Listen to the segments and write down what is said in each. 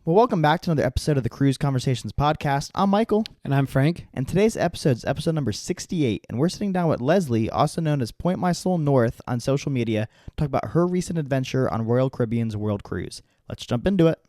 Well, welcome back to another episode of the Cruise Conversations podcast. I'm Michael. And I'm Frank. And today's episode is episode number 68. And we're sitting down with Leslie, also known as Point My Soul North on social media, to talk about her recent adventure on Royal Caribbean's World Cruise. Let's jump into it.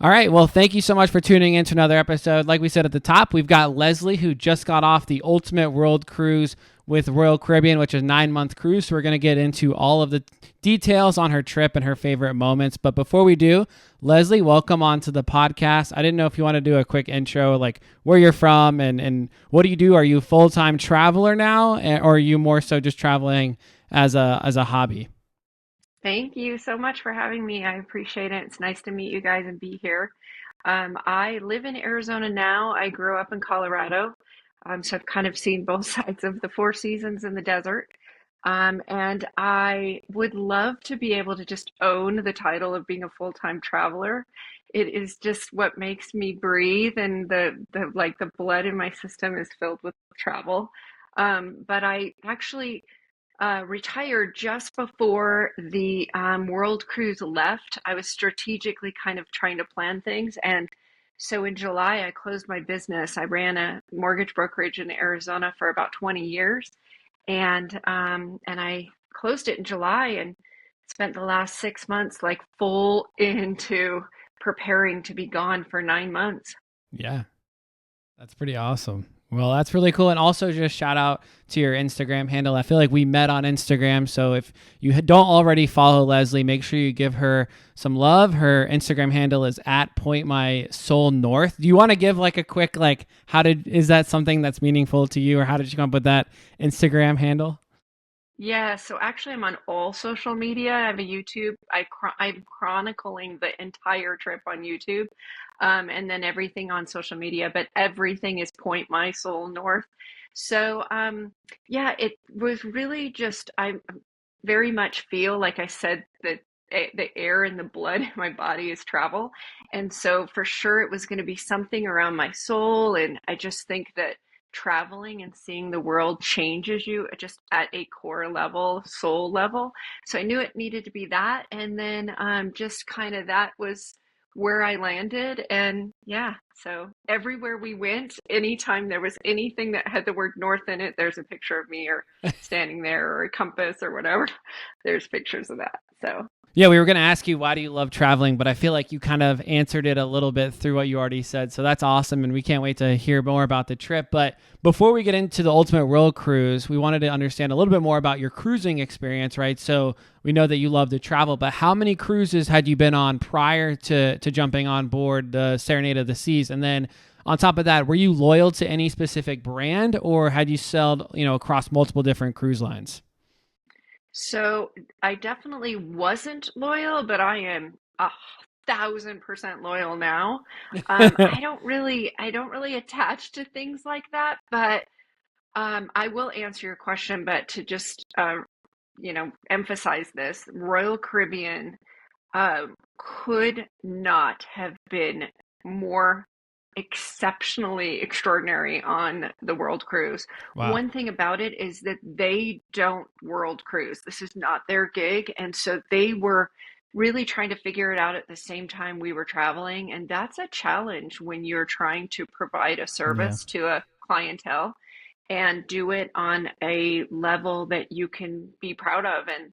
All right. Well, thank you so much for tuning in to another episode. Like we said at the top, we've got Leslie, who just got off the Ultimate World Cruise with Royal Caribbean, which is a 9-month cruise. So we're going to get into all of the details on her trip and her favorite moments. But before we do, Leslie, welcome onto the podcast. I didn't know if you want to do a quick intro, like where you're from and what do you do? Are you a full-time traveler now, or are you more so just traveling as a hobby? Thank you so much for having me. I appreciate it. It's nice to meet you guys and be here. I live in Arizona now. I grew up in Colorado. So I've kind of seen both sides of the four seasons in the desert. And I would love to be able to just own the title of being a full-time traveler. It is just what makes me breathe, and the blood in my system is filled with travel. But I actually retired just before the World Cruise left. I was strategically kind of trying to plan things. And so in July, I closed my business. I ran a mortgage brokerage in Arizona for about 20 years. And I closed it in July and spent the last 6 months like full into preparing to be gone for 9 months. Yeah, that's pretty awesome. Well, that's really cool. And also just shout out to your Instagram handle. I feel like we met on Instagram. So if you don't already follow Leslie, make sure you give her some love. Her Instagram handle is @PointMySoulNorth. Do you want to give like a quick, is that something that's meaningful to you, or how did you come up with that Instagram handle? Yeah, so actually I'm on all social media. I have a YouTube. I'm chronicling the entire trip on YouTube, and then everything on social media, but everything is Point My Soul North. So yeah, it was really just, I very much feel, like I said, that the air and the blood in my body is travel. And so for sure it was going to be something around my soul. And I just think that traveling and seeing the world changes you just at a core level, soul level. So I knew it needed to be that. And then just kind of that was where I landed. And yeah, so everywhere we went, anytime there was anything that had the word North in it, there's a picture of me or standing there, or a compass or whatever. There's pictures of that. So yeah, we were going to ask you, why do you love traveling? But I feel like you kind of answered it a little bit through what you already said. So that's awesome. And we can't wait to hear more about the trip. But before we get into the Ultimate World Cruise, we wanted to understand a little bit more about your cruising experience, right? So we know that you love to travel, but how many cruises had you been on prior to jumping on board the Serenade of the Seas? And then on top of that, were you loyal to any specific brand, or had you sailed, across multiple different cruise lines? So I definitely wasn't loyal, but I am 1,000% loyal now. I don't really attach to things like that, but I will answer your question. But to just emphasize this, Royal Caribbean could not have been more exceptionally extraordinary on the World Cruise. Wow. One thing about it is that they don't world cruise. This is not their gig. And so they were really trying to figure it out at the same time we were traveling. And that's a challenge when you're trying to provide a service to a clientele and do it on a level that you can be proud of. And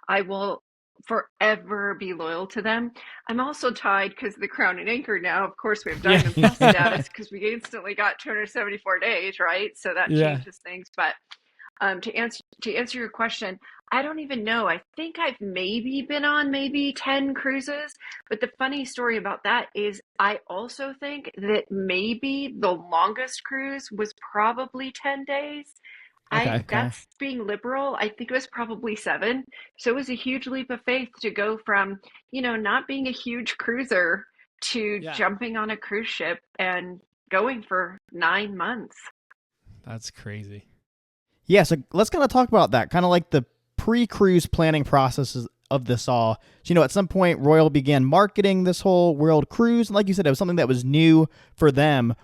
I will forever be loyal to them. I'm also tied because the Crown and Anchor now, of course, we have Diamond Plus status because we instantly got 274 days, right? So that changes things. But to answer your question, I don't even know. I think I've maybe been on 10 cruises. But the funny story about that is I also think that maybe the longest cruise was probably 10 days. Okay. That's being liberal. I think it was probably 7. So it was a huge leap of faith to go from, not being a huge cruiser to jumping on a cruise ship and going for 9 months. That's crazy. Yeah, so let's kind of talk about that, kind of like the pre-cruise planning processes of this all. So, at some point, Royal began marketing this whole world cruise. And like you said, it was something that was new for them.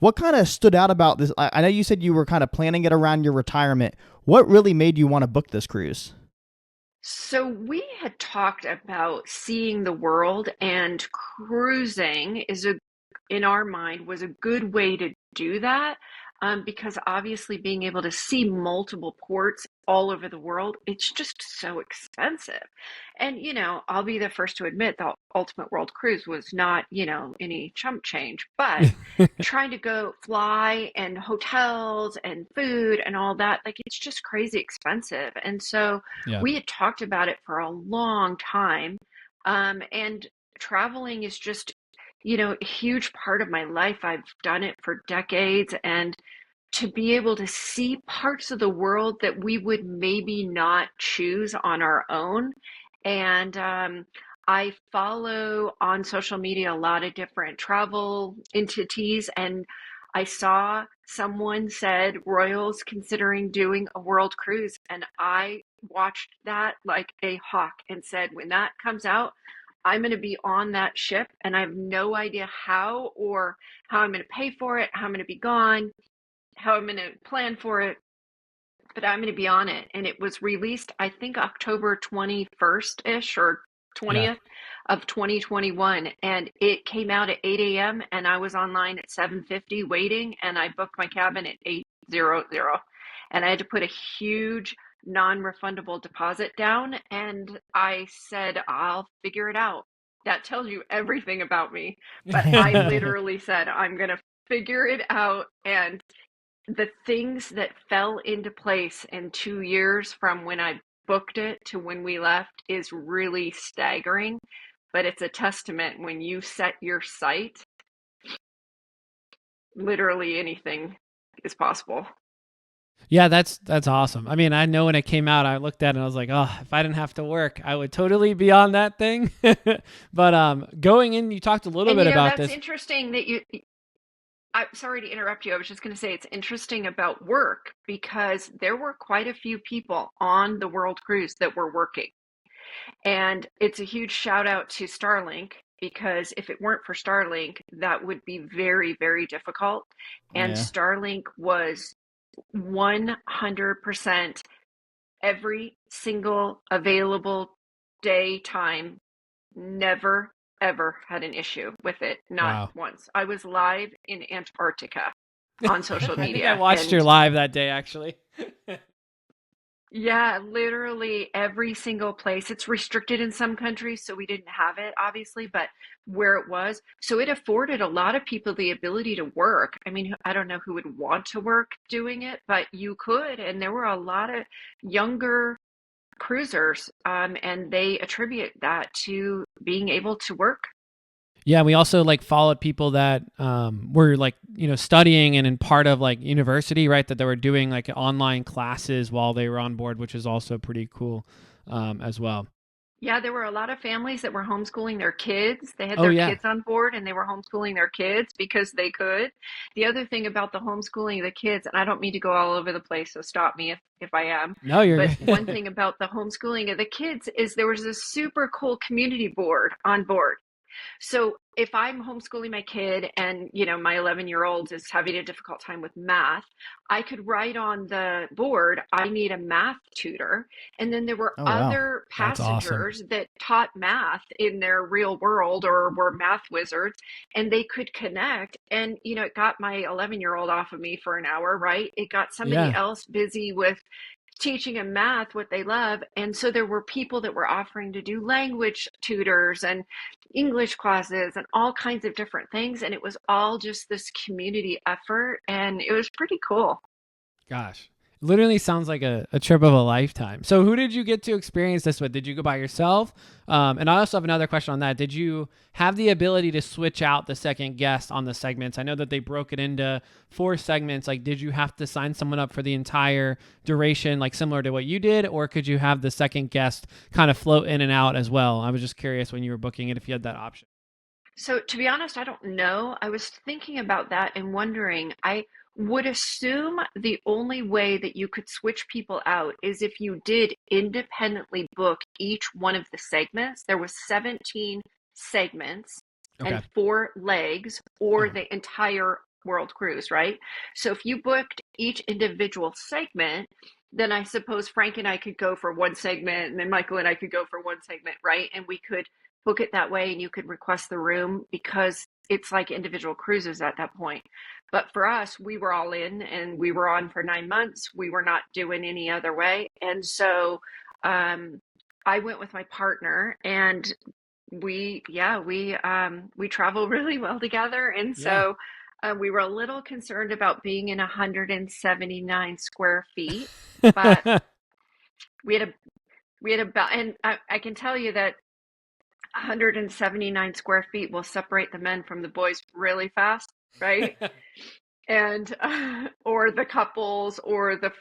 What kind of stood out about this? I know you said you were kind of planning it around your retirement. What really made you want to book this cruise? So we had talked about seeing the world, and cruising in our mind, was a good way to do that. Because obviously being able to see multiple ports all over the world, it's just so expensive. And, I'll be the first to admit the Ultimate World Cruise was not, any chump change, but trying to go fly and hotels and food and all that, like it's just crazy expensive. And so Yeah. we had talked about it for a long time. And traveling is just, a huge part of my life. I've done it for decades, and to be able to see parts of the world that we would maybe not choose on our own. And I follow on social media a lot of different travel entities, and I saw someone said Royals considering doing a world cruise, and I watched that like a hawk and said, when that comes out, I'm going to be on that ship, and I have no idea how or how I'm going to pay for it, how I'm going to be gone, how I'm going to plan for it, but I'm going to be on it. And it was released, I think, October 21st ish or Yeah. 20th of 2021. And it came out at 8 a.m. and I was online at 7:50 waiting, and I booked my cabin at 8:00. And I had to put a huge non-refundable deposit down. And I said, I'll figure it out. That tells you everything about me. But I literally said, I'm going to figure it out. And the things that fell into place in 2 years from when I booked it to when we left is really staggering. But it's a testament when you set your sight, literally anything is possible. Yeah, that's awesome. I mean, I know when it came out, I looked at it and I was like, oh, if I didn't have to work, I would totally be on that thing. But going in, you talked a little And bit about that's this. interesting that I'm sorry to interrupt you. I was just going to say it's interesting about work because there were quite a few people on the World Cruise that were working. And it's a huge shout out to Starlink, because if it weren't for Starlink, that would be very, very difficult. And Yeah. Starlink was 100% every single available day time. Never, ever had an issue with it. Not Wow. once. I was live in Antarctica on social I think I media. watched your And live that day, actually. yeah, literally every single place. It's restricted in some countries, so we didn't have it, obviously, but where it was, so it afforded a lot of people the ability to work. I mean, I don't know who would want to work doing it, but you could. And there were a lot of younger cruisers, and they attribute that to being able to work. Yeah, we also like followed people that were like, studying and in part of like university, right? That they were doing like online classes while they were on board, which is also pretty cool as well. Yeah, there were a lot of families that were homeschooling their kids. They had Oh their yeah. kids on board and they were homeschooling their kids because they could. The other thing about the homeschooling of the kids, and I don't mean to go all over the place, so stop me if I am, No, you're but one good. thing about the homeschooling of the kids is there was a super cool community board on board. So if I'm homeschooling my kid and, my 11-year-old is having a difficult time with math, I could write on the board, I need a math tutor. And then there were Oh wow. other That's awesome. passengers that taught math in their real world or were math wizards, and they could connect. And, it got my 11-year-old off of me for an hour, right? It got somebody Yeah. else busy with teaching them math, what they love. And so there were people that were offering to do language tutors and English classes and all kinds of different things. And it was all just this community effort. And it was pretty cool. Gosh. Literally sounds like a trip of a lifetime. So who did you get to experience this with? Did you go by yourself? And I also have another question on that. Did you have the ability to switch out the second guest on the segments? I know that they broke it into 4 segments. Like, did you have to sign someone up for the entire duration, like similar to what you did? Or could you have the second guest kind of float in and out as well? I was just curious when you were booking it if you had that option. So to be honest, I don't know. I was thinking about that and wondering, I would assume the only way that you could switch people out is if you did independently book each one of the segments. There was 17 segments Okay. and 4 legs, or Oh, the entire world cruise, right? So if you booked each individual segment, then I suppose Frank and I could go for one segment, and then Michael and I could go for one segment, right? And we could book it that way, and you could request the room because it's like individual cruises at that point. But for us, we were all in and we were on for 9 months. We were not doing any other way. And so I went with my partner, and we travel really well together. And Yeah. so we were a little concerned about being in 179 square feet, but we had a and I can tell you that 179 square feet will separate the men from the boys really fast, right? And or the couples or the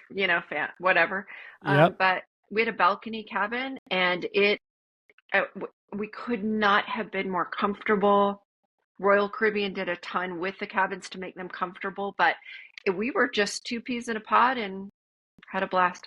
whatever. Yep. But we had a balcony cabin, and we could not have been more comfortable. Royal Caribbean did a ton with the cabins to make them comfortable, but we were just two peas in a pod and had a blast.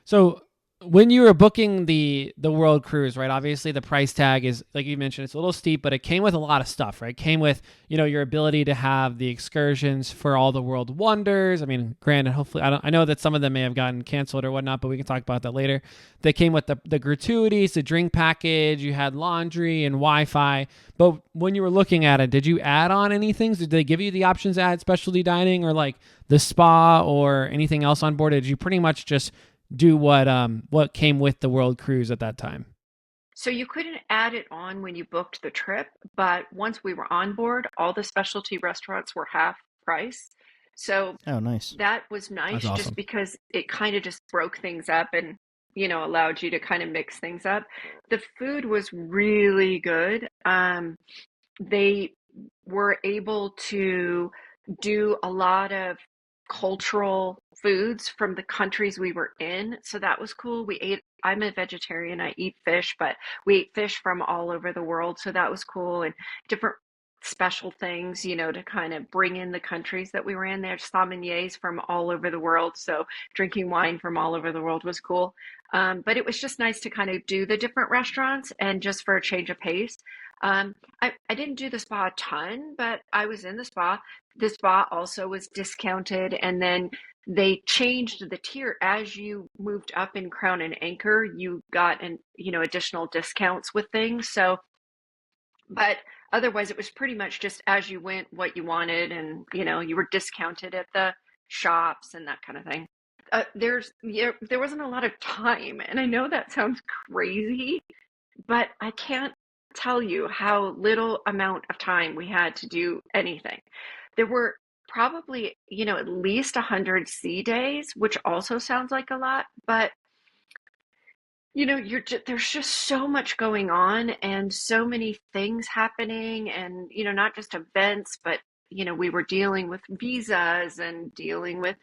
So when you were booking the world cruise, right? Obviously the price tag is, like you mentioned, it's a little steep, but it came with a lot of stuff, right? It came with, your ability to have the excursions for all the world wonders. I mean, granted, hopefully I know that some of them may have gotten canceled or whatnot, but we can talk about that later. They came with the gratuities, the drink package, you had laundry and Wi-Fi. But when you were looking at it, did you add on any things? Did they give you the options to add specialty dining or like the spa or anything else on board? Or did you pretty much just do what came with the world cruise at that time? So you couldn't add it on when you booked the trip, but once we were on board, all the specialty restaurants were half price. So Oh, nice. that was That's nice just awesome. because it kind of just broke things up and, allowed you to kind of mix things up. The food was really good. They were able to do a lot of cultural foods from the countries we were in. So that was cool. I'm a vegetarian, I eat fish, but we ate fish from all over the world. So that was cool. And different special things, to kind of bring in the countries that we were in. There's sommeliers from all over the world. So drinking wine from all over the world was cool. But it was just nice to kind of do the different restaurants and just for a change of pace. I didn't do the spa a ton, but I was in the spa. The spa also was discounted, and then they changed the tier as you moved up in Crown and Anchor. You got additional discounts with things. So, but otherwise, it was pretty much just as you went, what you wanted, and you were discounted at the shops and that kind of thing. There wasn't a lot of time, and I know that sounds crazy, but I can't tell you how little amount of time we had to do anything. There were probably, at least 100 sea days, which also sounds like a lot, but there's just so much going on and so many things happening, and not just events, but we were dealing with visas and dealing with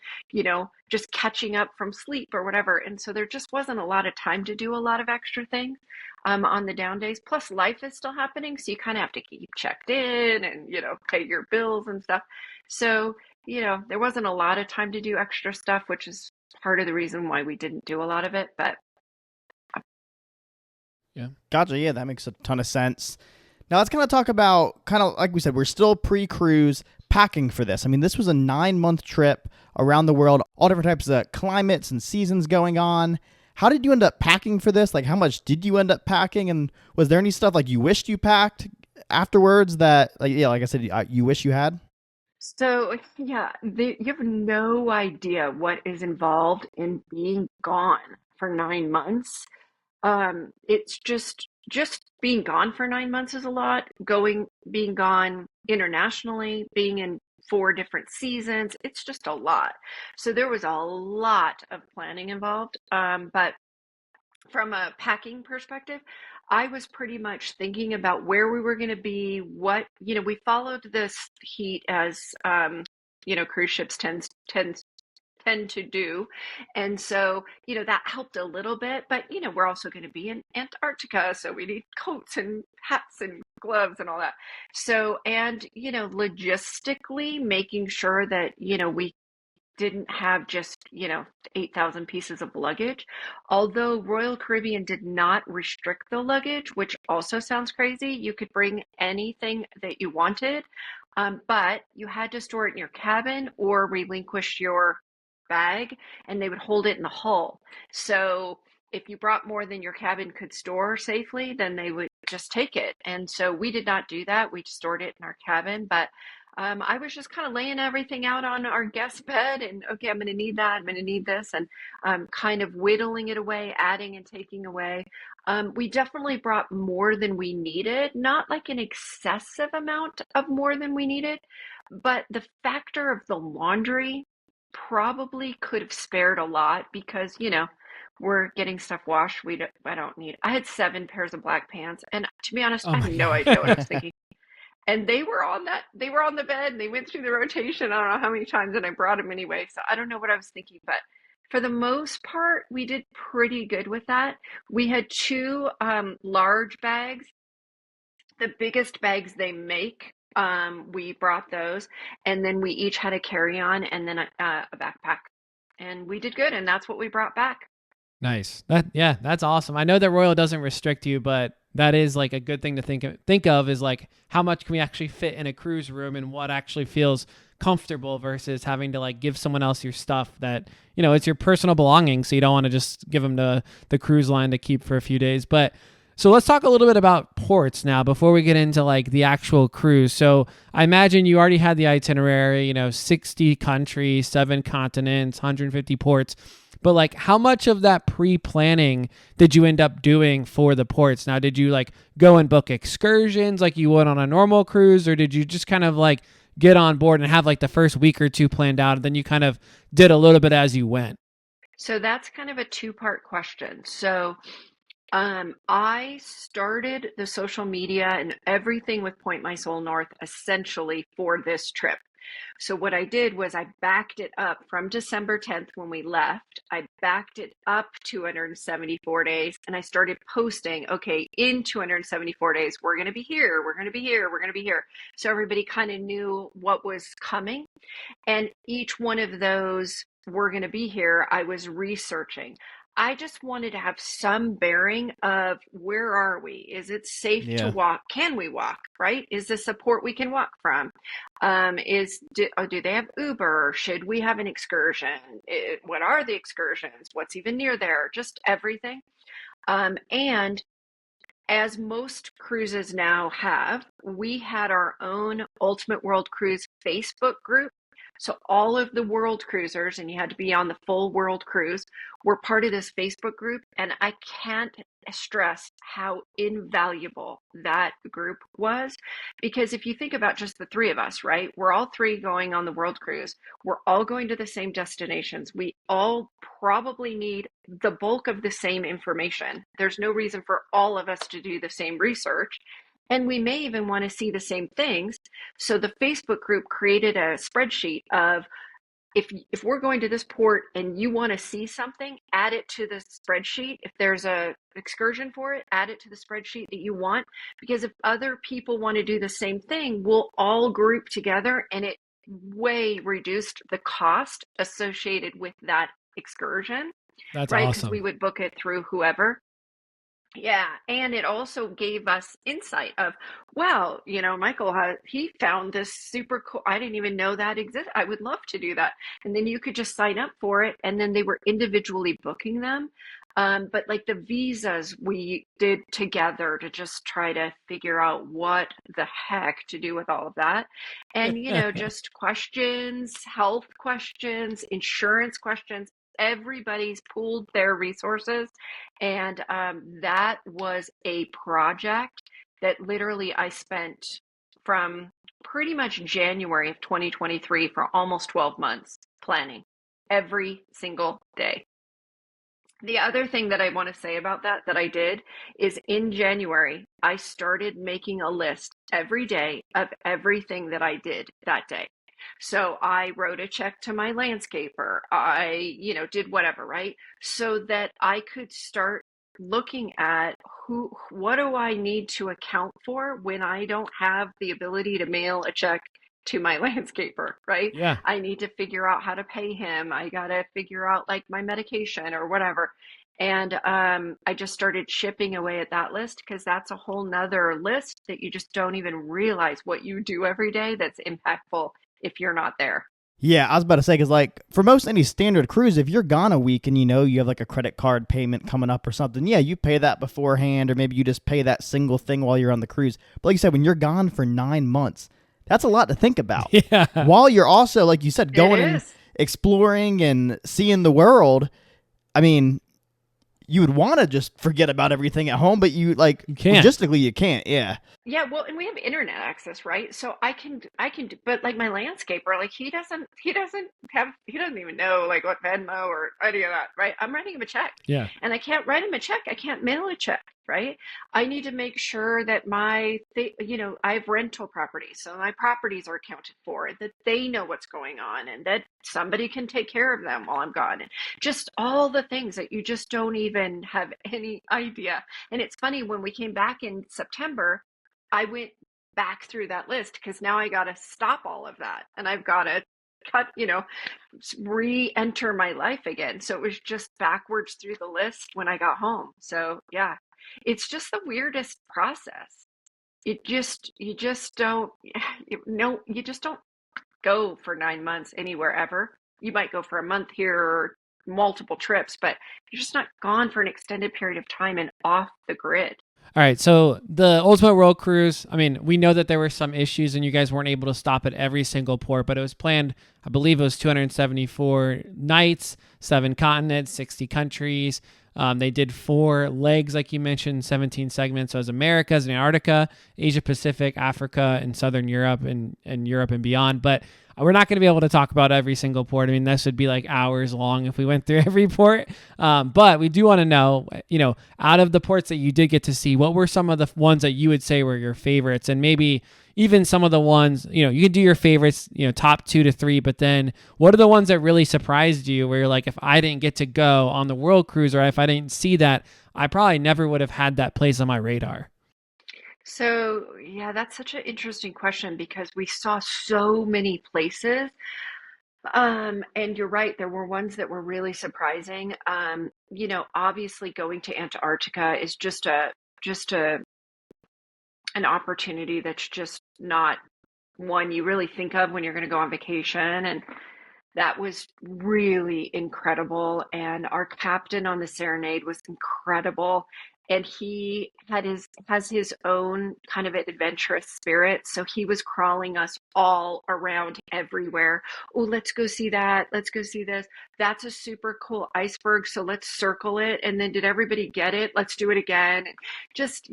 just catching up from sleep or whatever, and so there just wasn't a lot of time to do a lot of extra things on the down days. Plus life is still happening, so you kind of have to keep checked in and pay your bills and stuff. So there wasn't a lot of time to do extra stuff, which is part of the reason why we didn't do a lot of it. But Yeah. Gotcha. Yeah, that makes a ton of sense. Now let's kind of talk about, kind of like we said, we're still pre-cruise packing for this. I mean, this was a 9-month trip around the world, all different types of climates and seasons going on. How did you end up packing for this? Like, how much did you end up packing? And was there any stuff like you wished you packed afterwards that, like I said, you wish you had? so, yeah, you have no idea what is involved in being gone for 9 months. It's just being gone for 9 months is a lot. Being gone internationally, being in 4 different seasons, it's just a lot. So there was a lot of planning involved. But from a packing perspective, I was pretty much thinking about where we were going to be. We followed this heat as cruise ships tend to do. And so, that helped a little bit, but, we're also going to be in Antarctica. So we need coats and hats and gloves and all that. So, and, logistically making sure that, we didn't have just, 8,000 pieces of luggage. Although Royal Caribbean did not restrict the luggage, which also sounds crazy, you could bring anything that you wanted, but you had to store it in your cabin or relinquish your bag, and they would hold it in the hull. So if you brought more than your cabin could store safely, then they would just take it. And so we did not do that. We stored it in our cabin, but I was just kind of laying everything out on our guest bed and okay, I'm going to need that. I'm going to need this, and kind of whittling it away, adding and taking away. We definitely brought more than we needed, not like an excessive amount of more than we needed, but the factor of the laundry probably could have spared a lot because, we're getting stuff washed. I don't need. I had 7 pairs of black pants, and to be honest, Oh I my have no idea what I was God. thinking. And they were on the bed and they went through the rotation. I don't know how many times, and I brought them anyway. So I don't know what I was thinking, but for the most part, we did pretty good with that. We had two large bags, the biggest bags they make. We brought those, and then we each had a carry-on and then a backpack, and we did good. And that's what we brought back. Nice. That's awesome. I know that Royal doesn't restrict you, but that is like a good thing to think of is like how much can we actually fit in a cruise room and what actually feels comfortable versus having to like give someone else your stuff that, it's your personal belongings, so you don't want to just give them to the cruise line to keep for a few days. But so let's talk a little bit about ports now before we get into like the actual cruise. So I imagine you already had the itinerary, 60 countries, 7 continents, 150 ports. But like how much of that pre-planning did you end up doing for the ports? Now, did you like go and book excursions like you would on a normal cruise, or did you just kind of like get on board and have like the first week or two planned out and then you kind of did a little bit as you went? So that's kind of a two-part question. So I started the social media and everything with Point My Soul North essentially for this trip. So what I did was I backed it up from December 10th when we left. I backed it up 274 days and I started posting, okay, in 274 days, we're going to be here, we're going to be here, we're going to be here. So everybody kind of knew what was coming. And each one of those, we're going to be here, I was researching. I just wanted to have some bearing of where are we? Is it safe to Yeah. walk? Can we walk? Right? Is this a port we can walk from? Do they have Uber? Should we have an excursion? What are the excursions? What's even near there? Just everything. And as most cruises now have, we had our own Ultimate World Cruise Facebook group. So all of the world cruisers, and you had to be on the full world cruise, were part of this Facebook group. And I can't stress how invaluable that group was. Because if you think about just the three of us, right? We're all three going on the world cruise. We're all going to the same destinations. We all probably need the bulk of the same information. There's no reason for all of us to do the same research. And we may even want to see the same things. So the Facebook group created a spreadsheet of if we're going to this port and you want to see something, add it to the spreadsheet. If there's a excursion for it, add it to the spreadsheet that you want. Because if other people want to do the same thing, we'll all group together and it way reduced the cost associated with that excursion, That's right? Because we awesome. would book it through whoever. Yeah, and it also gave us insight of, well, Michael he found this super cool. I didn't even know that existed. I would love to do that. And then you could just sign up for it, and then they were individually booking them. But like the visas we did together to just try to figure out what the heck to do with all of that. And, just questions, health questions, insurance questions. Everybody's pooled their resources, and that was a project that literally I spent from pretty much January of 2023 for almost 12 months planning every single day. The other thing that I want to say about that I did is in January, I started making a list every day of everything that I did that day. So I wrote a check to my landscaper. I, did whatever, right? So that I could start looking at what do I need to account for when I don't have the ability to mail a check to my landscaper, right? Yeah. I need to figure out how to pay him. I got to figure out like my medication or whatever. And I just started chipping away at that list because that's a whole nother list that you just don't even realize what you do every day that's impactful if you're not there. Yeah, I was about to say, because like for most any standard cruise, if you're gone a week and you know you have like a credit card payment coming up or something, yeah, you pay that beforehand, or maybe you just pay that single thing while you're on the cruise. But like you said, when you're gone for 9 months, that's a lot to think about. Yeah. While you're also, like you said, It going and is. exploring and seeing the world. I mean, you would want to just forget about everything at home, but you like You can't. logistically you can't. Yeah. Yeah, well, and we have internet access, right? So I can, but like my landscaper, like he doesn't even know like what Venmo or any of that, right? I'm writing him a check, Yeah. and I can't write him a check. I can't mail a check, right? I need to make sure that I have rental properties, so my properties are accounted for, that they know what's going on, and that somebody can take care of them while I'm gone, and just all the things that you just don't even have any idea. And it's funny when we came back in September. I went back through that list because now I got to stop all of that and I've got to cut, re-enter my life again. So it was just backwards through the list when I got home. So yeah, it's just the weirdest process. You just don't, you just don't go for 9 months anywhere ever. You might go for a month here or multiple trips, but you're just not gone for an extended period of time and off the grid. All right, so the Ultimate World Cruise, I mean, we know that there were some issues and you guys weren't able to stop at every single port, but it was planned, I believe it was 274 nights, 7 continents, 60 countries. They did 4 legs, like you mentioned, 17 segments. So it was Americas, Antarctica, Asia Pacific, Africa, and Southern Europe and Europe and beyond. But we're not going to be able to talk about every single port. I mean, this would be like hours long if we went through every port. But we do want to know, out of the ports that you did get to see, what were some of the ones that you would say were your favorites? And maybe even some of the ones, you can do your favorites, top 2 to 3, but then what are the ones that really surprised you where you're like, if I didn't get to go on the World Cruise or if I didn't see that, I probably never would have had that place on my radar? So, yeah, that's such an interesting question because we saw so many places. And you're right, there were ones that were really surprising. Obviously going to Antarctica is just a an opportunity that's just not one you really think of when you're going to go on vacation. And that was really incredible. And our captain on the Serenade was incredible. And he has his own kind of adventurous spirit. So he was crawling us all around everywhere. Oh, let's go see that. Let's go see this. That's a super cool iceberg. So let's circle it. And then did everybody get it? Let's do it again. Just,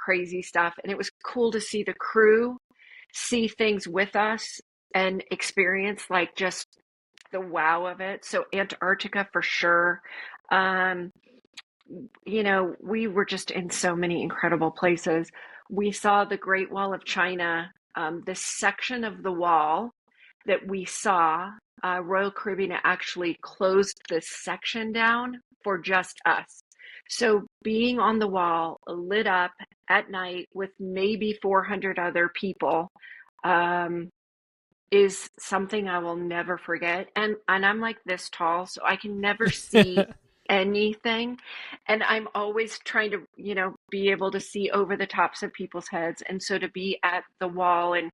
crazy stuff. And it was cool to see the crew see things with us and experience like just the wow of it. So Antarctica for sure. Um, we were just in so many incredible places. We saw the Great Wall of China, this section of the wall that we saw. Royal Caribbean actually closed this section down for just us. So being on the wall, lit up at night with maybe 400 other people, um, is something I will never forget. And I'm like this tall, so I can never see anything. And I'm always trying to, be able to see over the tops of people's heads. And so to be at the wall and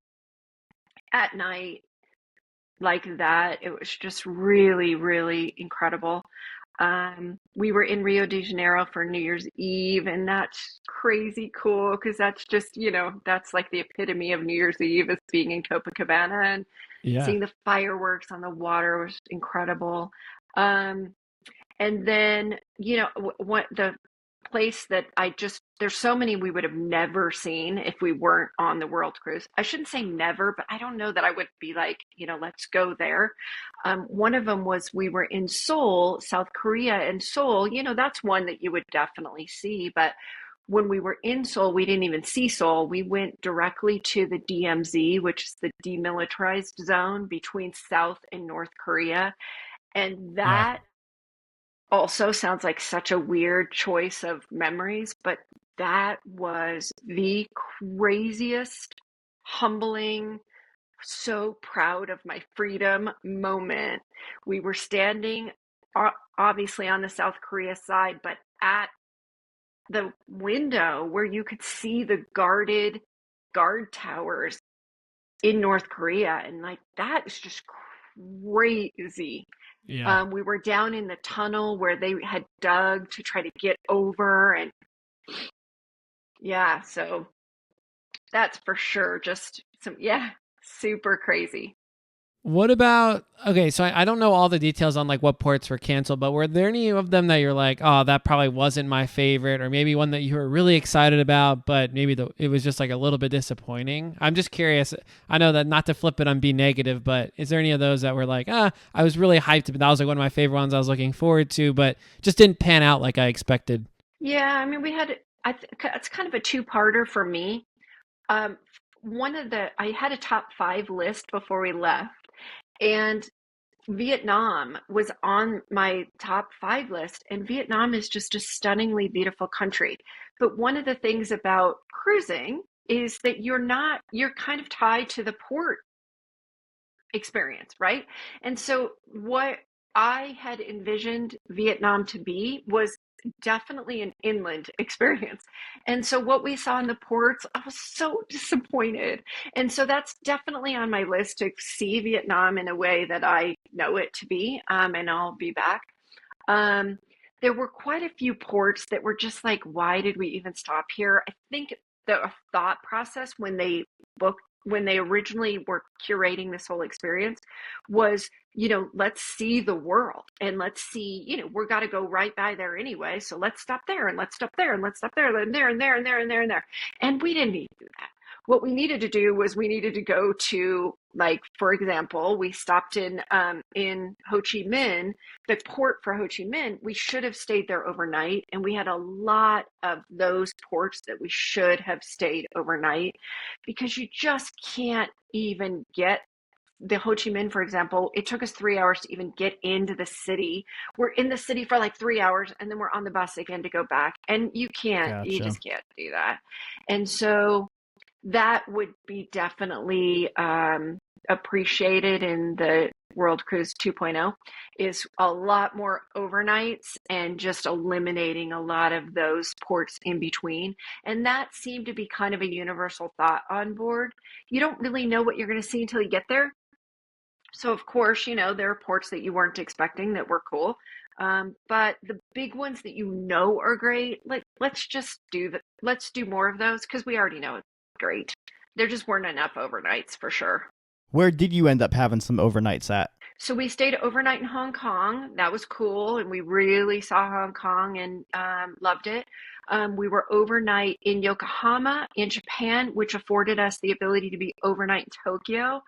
at night like that, it was just really, really incredible. We were in Rio de Janeiro for New Year's Eve, and that's crazy cool because that's just, that's like the epitome of New Year's Eve is being in Copacabana and Yeah. seeing the fireworks on the water was incredible. Um, and then, what the place that there's so many we would have never seen if we weren't on the world cruise. I shouldn't say never, but I don't know that I would be like, let's go there. One of them was we were in Seoul, South Korea, and Seoul, that's one that you would definitely see. But when we were in Seoul, we didn't even see Seoul. We went directly to the DMZ, which is the demilitarized zone between South and North Korea. And Yeah. that also sounds like such a weird choice of memories, but that was the craziest, humbling, so proud of my freedom moment. We were standing obviously on the South Korea side, but at the window where you could see the guard towers in North Korea. And like, that is just crazy. Yeah. We were down in the tunnel where they had dug to try to get over. And yeah, so that's for sure. Just some, yeah, super crazy. What about, okay, so I don't know all the details on like what ports were canceled, but were there any of them that you're like, oh, that probably wasn't my favorite, or maybe one that you were really excited about, but maybe it was just like a little bit disappointing? I'm just curious. I know that not to flip it on be negative, but is there any of those that were like, I was really hyped, but that was like one of my favorite ones I was looking forward to, but just didn't pan out like I expected? Yeah, I mean, it's kind of a two-parter for me. Um, I had a top five list before we left, and Vietnam was on my top five list, and Vietnam is just a stunningly beautiful country. But one of the things about cruising is that you're kind of tied to the port experience, right? And so what I had envisioned Vietnam to be was definitely an inland experience. And so what we saw in the ports, I was so disappointed. And so that's definitely on my list to see Vietnam in a way that I know it to be. And I'll be back. Um, there were quite a few ports that were just like, why did we even stop here? I think the thought process when they originally were curating this whole experience was, let's see the world and let's see, we're got to go right by there anyway. So let's stop there and let's stop there and let's stop there and there and there and there and there and there. And we didn't need to do that. What we needed to do was we needed to go to, like, for example, we stopped in Ho Chi Minh, the port for Ho Chi Minh. We should have stayed there overnight, and we had a lot of those ports that we should have stayed overnight because you just can't even get the Ho Chi Minh, for example. It took us 3 hours to even get into the city. We're in the city for like 3 hours, and then we're on the bus again to go back. And you Gotcha. just can't do that. And so that would be definitely appreciated in the World Cruise 2.0 is a lot more overnights and just eliminating a lot of those ports in between. And that seemed to be kind of a universal thought on board. You don't really know what you're going to see until you get there. So of course, there are ports that you weren't expecting that were cool. But the big ones that are great, like let's do more of those because we already know it's great. There just weren't enough overnights for sure. Where did you end up having some overnights at? So we stayed overnight in Hong Kong. That was cool, and we really saw Hong Kong and loved it. We were overnight in Yokohama in Japan, which afforded us the ability to be overnight in Tokyo.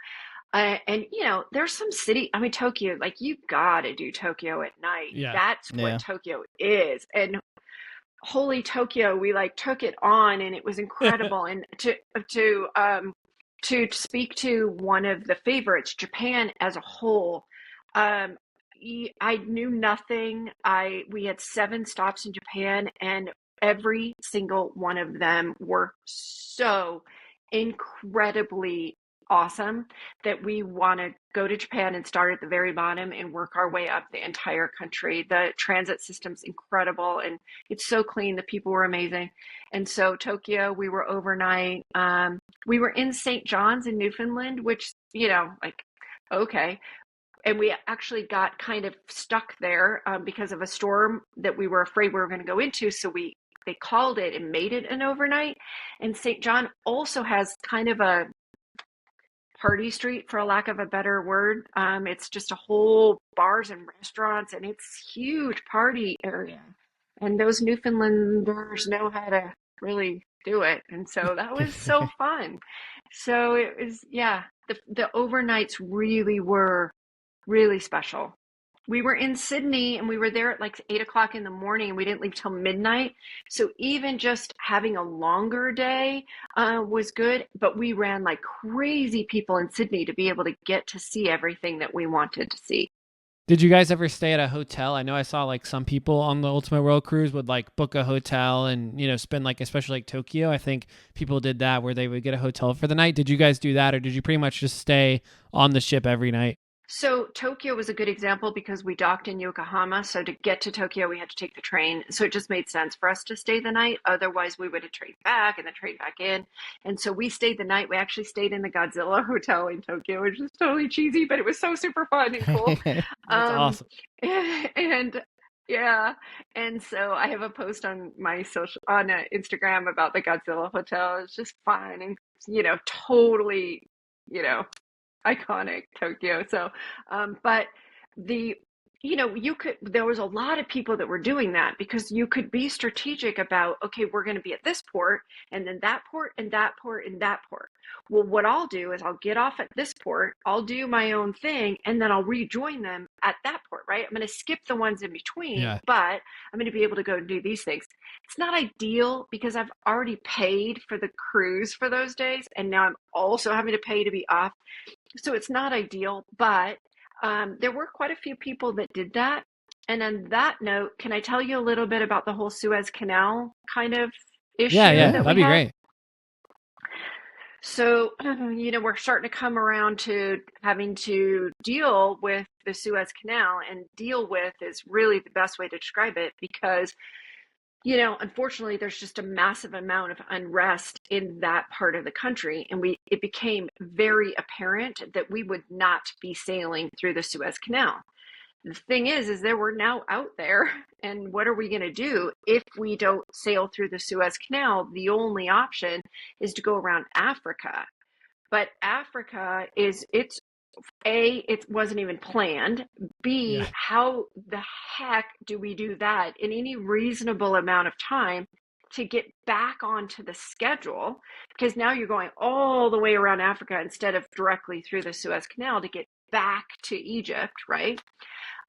And there's some city. I mean, Tokyo. Like you gotta do Tokyo at night. Yeah. That's what Yeah. Tokyo is. And holy Tokyo, we like took it on, and it was incredible. And to speak to one of the favorites, Japan as a whole. Um, I knew nothing. We had 7 stops in Japan, and every single one of them were so incredibly awesome that we want to go to Japan and start at the very bottom and work our way up the entire country. The transit system's incredible and it's so clean. The people were amazing. And so Tokyo, we were overnight. We were in St. John's in Newfoundland, which, like, okay. And we actually got kind of stuck there because of a storm that we were afraid we were going to go into. So they called it and made it an overnight. And St. John also has kind of a party street, for a lack of a better word. It's just a whole bars and restaurants, and it's huge party area. And those Newfoundlanders know how to really do it, and so that was so fun. So it was, yeah, the overnights really were really special. We were in Sydney and we were there at like 8 o'clock in the morning and we didn't leave till midnight. So even just having a longer day was good, but we ran like crazy people in Sydney to be able to get to see everything that we wanted to see. Did you guys ever stay at a hotel? I know I saw like some people on the Ultimate World Cruise would like book a hotel and, spend like, especially like Tokyo. I think people did that where they would get a hotel for the night. Did you guys do that, or did you pretty much just stay on the ship every night? So Tokyo was a good example because we docked in Yokohama. So to get to Tokyo, we had to take the train. So it just made sense for us to stay the night. Otherwise, we would have trained back and then trained back in. And so we stayed the night. We actually stayed in the Godzilla Hotel in Tokyo, which was totally cheesy, but it was so super fun and cool. That's Um, awesome. and yeah, and so I have a post on my social on Instagram about the Godzilla Hotel. It's just fun and totally, you know, iconic Tokyo. So, but the, there was a lot of people that were doing that because you could be strategic about, okay, we're going to be at this port and then that port and that port and that port. Well, what I'll do is I'll get off at this port, I'll do my own thing, and then I'll rejoin them at that port, right? I'm going to skip the ones in between, Yeah. but I'm going to be able to go and do these things. It's not ideal because I've already paid for the cruise for those days, and now I'm also having to pay to be off. So it's not ideal, but there were quite a few people that did that. And on that note, can I tell you a little bit about the whole Suez Canal kind of Yeah, issue yeah, that that'd we be had? great. So, we're starting to come around to having to deal with the Suez Canal, and deal with is really the best way to describe it because unfortunately, there's just a massive amount of unrest in that part of the country, and it became very apparent that we would not be sailing through the Suez Canal. The thing is that we're now out there, and what are we going to do if we don't sail through the Suez Canal? The only option is to go around Africa. But Africa it wasn't even planned. B, Yeah. how the heck do we do that in any reasonable amount of time to get back onto the schedule? Because now you're going all the way around Africa instead of directly through the Suez Canal to get back to Egypt, right?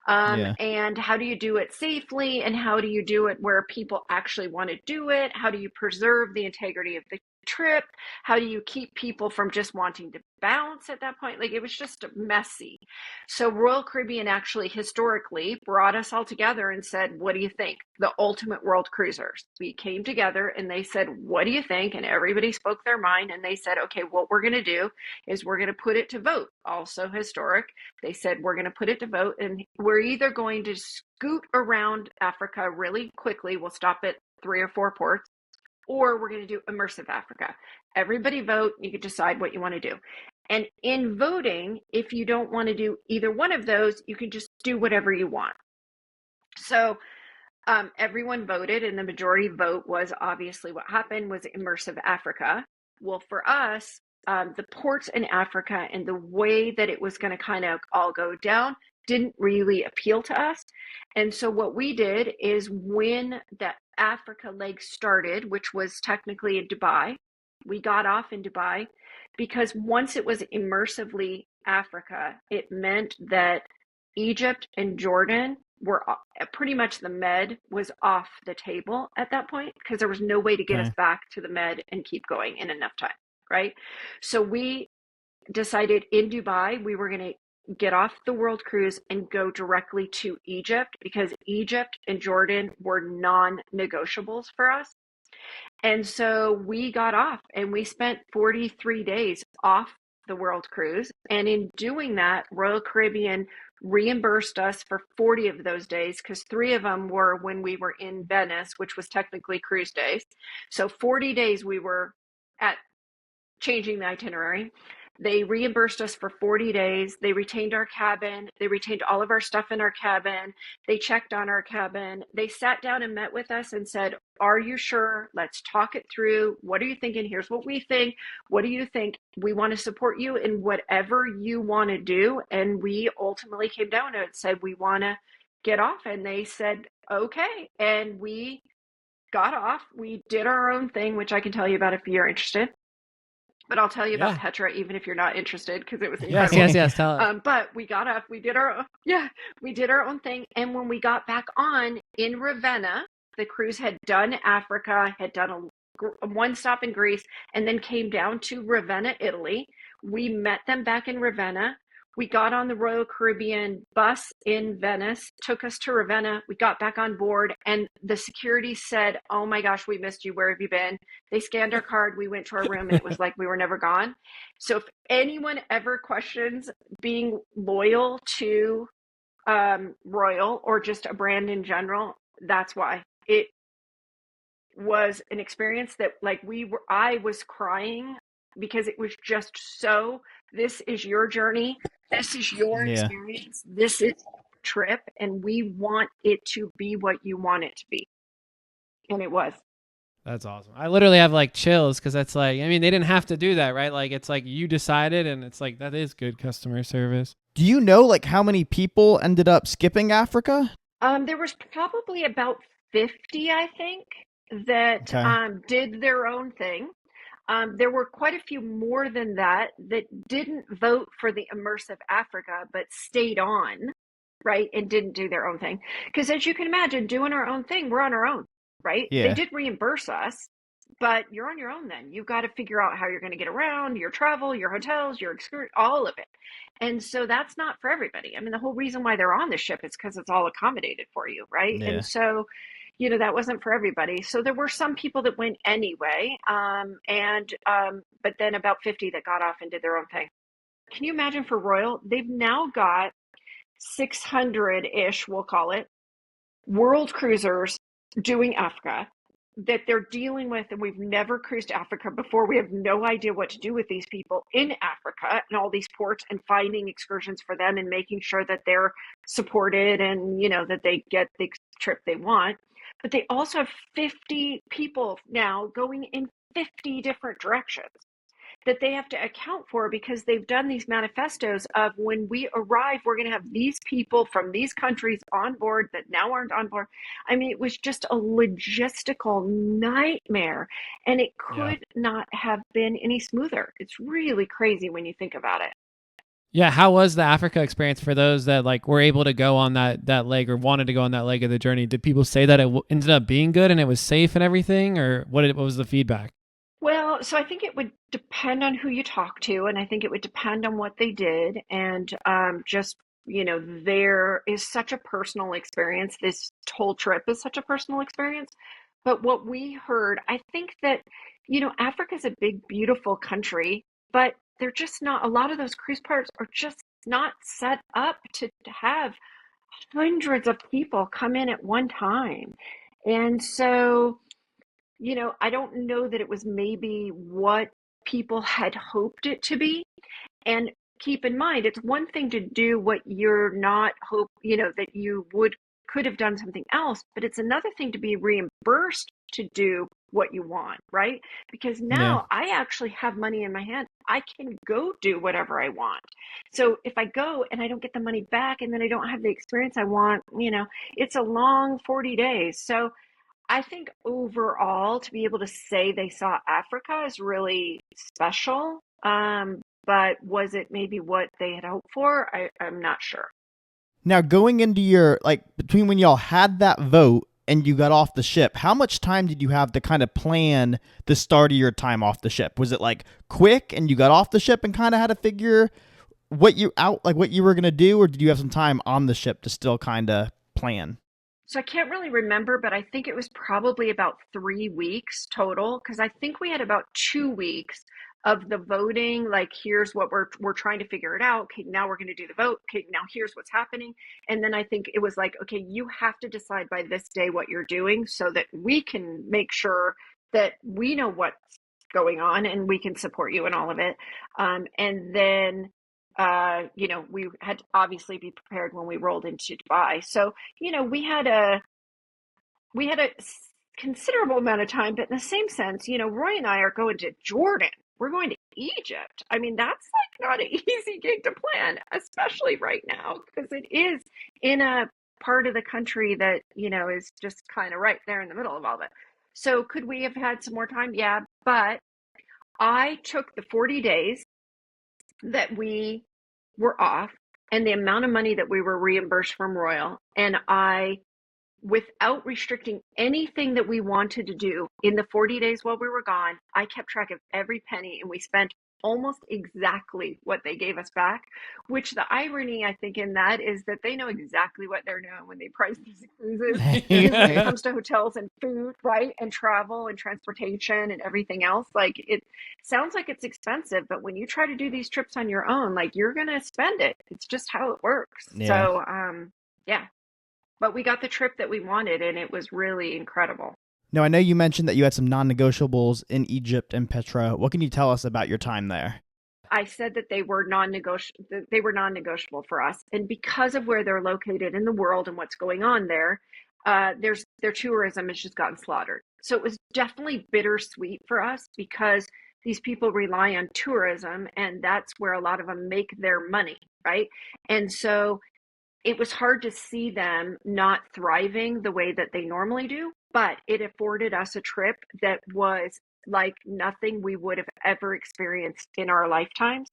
Yeah. And how do you do it safely? And how do you do it where people actually want to do it? How do you preserve the integrity of the trip? How do you keep people from just wanting to bounce at that point? Like it was just messy. So Royal Caribbean actually historically brought us all together and said, what do you think? The ultimate world cruisers. We came together and they said, what do you think? And everybody spoke their mind and they said, okay, what we're going to do is we're going to put it to vote. Also historic. They said, we're going to put it to vote and we're either going to scoot around Africa really quickly. We'll stop at 3 or 4 ports, or we're going to do immersive Africa. Everybody vote. You can decide what you want to do. And in voting, if you don't want to do either one of those, you can just do whatever you want. So everyone voted, and the majority vote was obviously what happened was immersive Africa. Well, for us, the ports in Africa and the way that it was going to kind of all go down didn't really appeal to us. And so what we did is when the Africa leg started, which was technically in Dubai, we got off in Dubai because once it was immersively Africa, it meant that Egypt and Jordan were pretty much the Med was off the table at that point because there was no way to get us Okay. back to the Med and keep going in enough time, right? So we decided in Dubai we were going to get off the world cruise and go directly to Egypt because Egypt and Jordan were non-negotiables for us. And so we got off and we spent 43 days off the world cruise. And in doing that, Royal Caribbean reimbursed us for 40 of those days because 3 of them were when we were in Venice, which was technically cruise days. So 40 days we were at changing the itinerary. They reimbursed us for 40 days. They retained our cabin. They retained all of our stuff in our cabin. They checked on our cabin. They sat down and met with us and said, are you sure? Let's talk it through. What are you thinking? Here's what we think. What do you think? We want to support you in whatever you want to do. And we ultimately came down and said, we want to get off. And they said, okay. And we got off. We did our own thing, which I can tell you about if you're interested. But I'll tell you about Yeah. Petra, even if you're not interested, because it was Yes, incredible. yes, yes. Tell us. But we got up, we did our own thing. And when we got back on in Ravenna, the cruise had done Africa, had done one stop in Greece, and then came down to Ravenna, Italy. We met them back in Ravenna. We got on the Royal Caribbean bus in Venice, took us to Ravenna. We got back on board, and the security said, "Oh my gosh, we missed you. Where have you been?" They scanned our card. We went to our room, and it was like we were never gone. So if anyone ever questions being loyal to Royal or just a brand in general, that's why. It was an experience that I was crying because it was just so, this is your journey, this is your Yeah. experience, this is trip, and we want it to be what you want it to be. And it was. That's awesome. I literally have like chills because that's like, I mean, they didn't have to do that, right? Like, it's like you decided, and it's like, that is good customer service. Do you know like how many people ended up skipping Africa? There was probably about 50, I think, that Okay. did their own thing. There were quite a few more than that that didn't vote for the Immersive Africa, but stayed on, right, and didn't do their own thing. Because as you can imagine, doing our own thing, we're on our own, right? They Yeah. did reimburse us, but you're on your own then. You've got to figure out how you're going to get around, your travel, your hotels, your excursion, all of it. And so that's not for everybody. I mean, the whole reason why they're on the ship is because it's all accommodated for you, right? Yeah. And so, that wasn't for everybody. So there were some people that went anyway, but then about 50 that got off and did their own thing. Can you imagine for Royal? They've now got 600-ish, we'll call it, world cruisers doing Africa that they're dealing with, and we've never cruised Africa before. We have no idea what to do with these people in Africa and all these ports, and finding excursions for them and making sure that they're supported and that they get the trip they want. But they also have 50 people now going in 50 different directions that they have to account for, because they've done these manifestos of, when we arrive, we're going to have these people from these countries on board that now aren't on board. I mean, it was just a logistical nightmare, and it Yeah. could not have been any smoother. It's really crazy when you think about it. Yeah. How was the Africa experience for those that like were able to go on that leg or wanted to go on that leg of the journey? Did people say that it ended up being good and it was safe and everything, or what was the feedback? Well, so I think it would depend on who you talk to, and I think it would depend on what they did, and just, there is such a personal experience. This whole trip is such a personal experience. But what we heard, I think that, Africa is a big, beautiful country, but they're just not, a lot of those cruise ports are just not set up to have hundreds of people come in at one time. And so, I don't know that it was maybe what people had hoped it to be. And keep in mind, it's one thing to do what you're not that you could have done something else, but it's another thing to be reimbursed to do what you want, right? Because Yeah. now I actually have money in my hand. I can go do whatever I want. So if I go and I don't get the money back, and then I don't have the experience I want, it's a long 40 days. So I think overall, to be able to say they saw Africa is really special. But was it maybe what they had hoped for? I'm not sure. Now, going into your, like, between when y'all had that vote and you got off the ship, how much time did you have to kind of plan the start of your time off the ship? Was it like quick and you got off the ship and kind of had to figure what you were going to do, or did you have some time on the ship to still kind of plan? So I can't really remember, but I think it was probably about 3 weeks total, because I think we had about 2 weeks of the voting. Like, here's what we're trying to figure it out. Okay, now we're going to do the vote. Okay, now here's what's happening. And then I think it was like, okay, you have to decide by this day what you're doing, so that we can make sure that we know what's going on and we can support you in all of it. And then we had to obviously be prepared when we rolled into Dubai. So, we had a considerable amount of time, but in the same sense, Roy and I are going to Jordan. We're going to Egypt. I mean, that's like not an easy gig to plan, especially right now, because it is in a part of the country that, is just kind of right there in the middle of all of it. So could we have had some more time? Yeah, but I took the 40 days that we were off and the amount of money that we were reimbursed from Royal, and I, without restricting anything that we wanted to do in the 40 days while we were gone, I kept track of every penny, and we spent almost exactly what they gave us back, which the irony, I think, in that is that they know exactly what they're doing when they price these cruises. Because when it comes to hotels and food, right, and travel and transportation and everything else, like it sounds like it's expensive, but when you try to do these trips on your own, like you're gonna spend it. It's just how it works. Yeah. So, yeah. But we got the trip that we wanted, and it was really incredible. Now, I know you mentioned that you had some non-negotiables in Egypt and Petra. What can you tell us about your time there? I said that they were non-negotiable. They were non-negotiable for us, and because of where they're located in the world and what's going on there, their tourism has just gotten slaughtered. So it was definitely bittersweet for us because these people rely on tourism, and that's where a lot of them make their money, right? And so it was hard to see them not thriving the way that they normally do, but it afforded us a trip that was like nothing we would have ever experienced in our lifetimes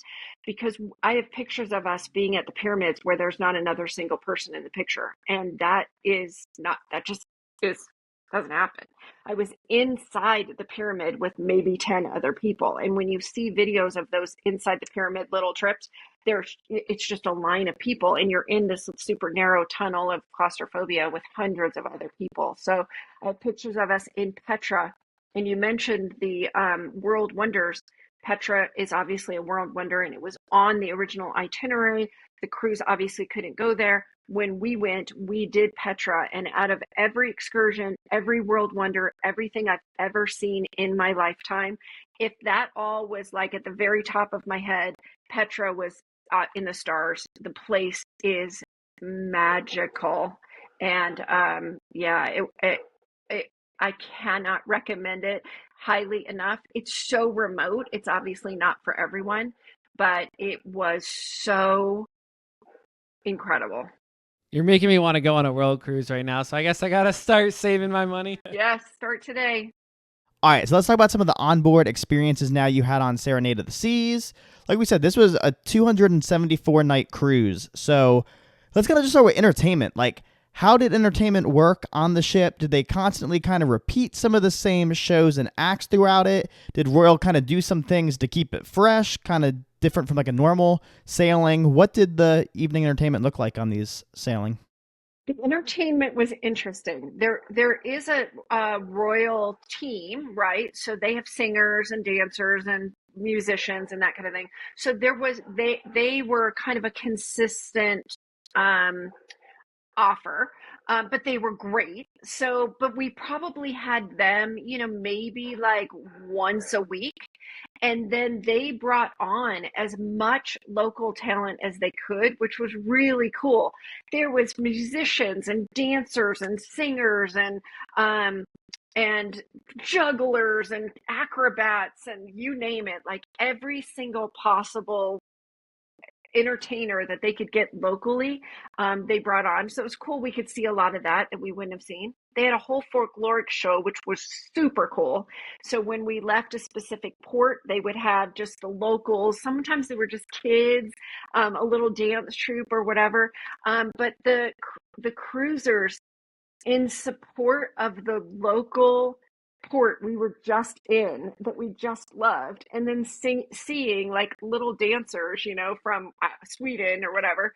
because I have pictures of us being at the pyramids where there's not another single person in the picture. And that is not, that just is, doesn't happen. I was inside the pyramid with maybe 10 other people. And when you see videos of those inside the pyramid little trips, there's it's just a line of people and you're in this super narrow tunnel of claustrophobia with hundreds of other people. So I have pictures of us in Petra, and you mentioned the world wonders. Petra is obviously a world wonder and it was on the original itinerary. The cruise obviously couldn't go there. When we went, we did Petra, and out of every excursion, every world wonder, everything I've ever seen in my lifetime, if that all was like at the very top of my head, Petra was in the stars. The place is magical, and yeah, it I cannot recommend it highly enough. It's so remote. It's obviously not for everyone, but it was so incredible. You're making me want to go on a world cruise right now, so I guess I gotta start saving my money. Yes, start today. All right, so let's talk about some of the onboard experiences now you had on Serenade of the Seas. Like we said, this was a 274 night cruise. So let's kind of just start with entertainment. Like, how did entertainment work on the ship? Did they constantly kind of repeat some of the same shows and acts throughout it? Did Royal kind of do some things to keep it fresh, kind of different from like a normal sailing? What did the evening entertainment look like on these sailing? The entertainment was interesting. There is a royal team, right? So they have singers and dancers and musicians and that kind of thing. So they were kind of a consistent um, offer, but they were great. So, but we probably had them, maybe like once a week. And then they brought on as much local talent as they could, which was really cool. There was musicians and dancers and singers um, and jugglers and acrobats and you name it, like every single possible entertainer that they could get locally, they brought on. So it was cool. We could see a lot of that we wouldn't have seen. They had a whole folkloric show, which was super cool. So when we left a specific port, they would have just the locals. Sometimes they were just kids, a little dance troupe or whatever. But the cruisers, in support of the local port we were just in that we just loved, and then seeing like little dancers, from Sweden or whatever,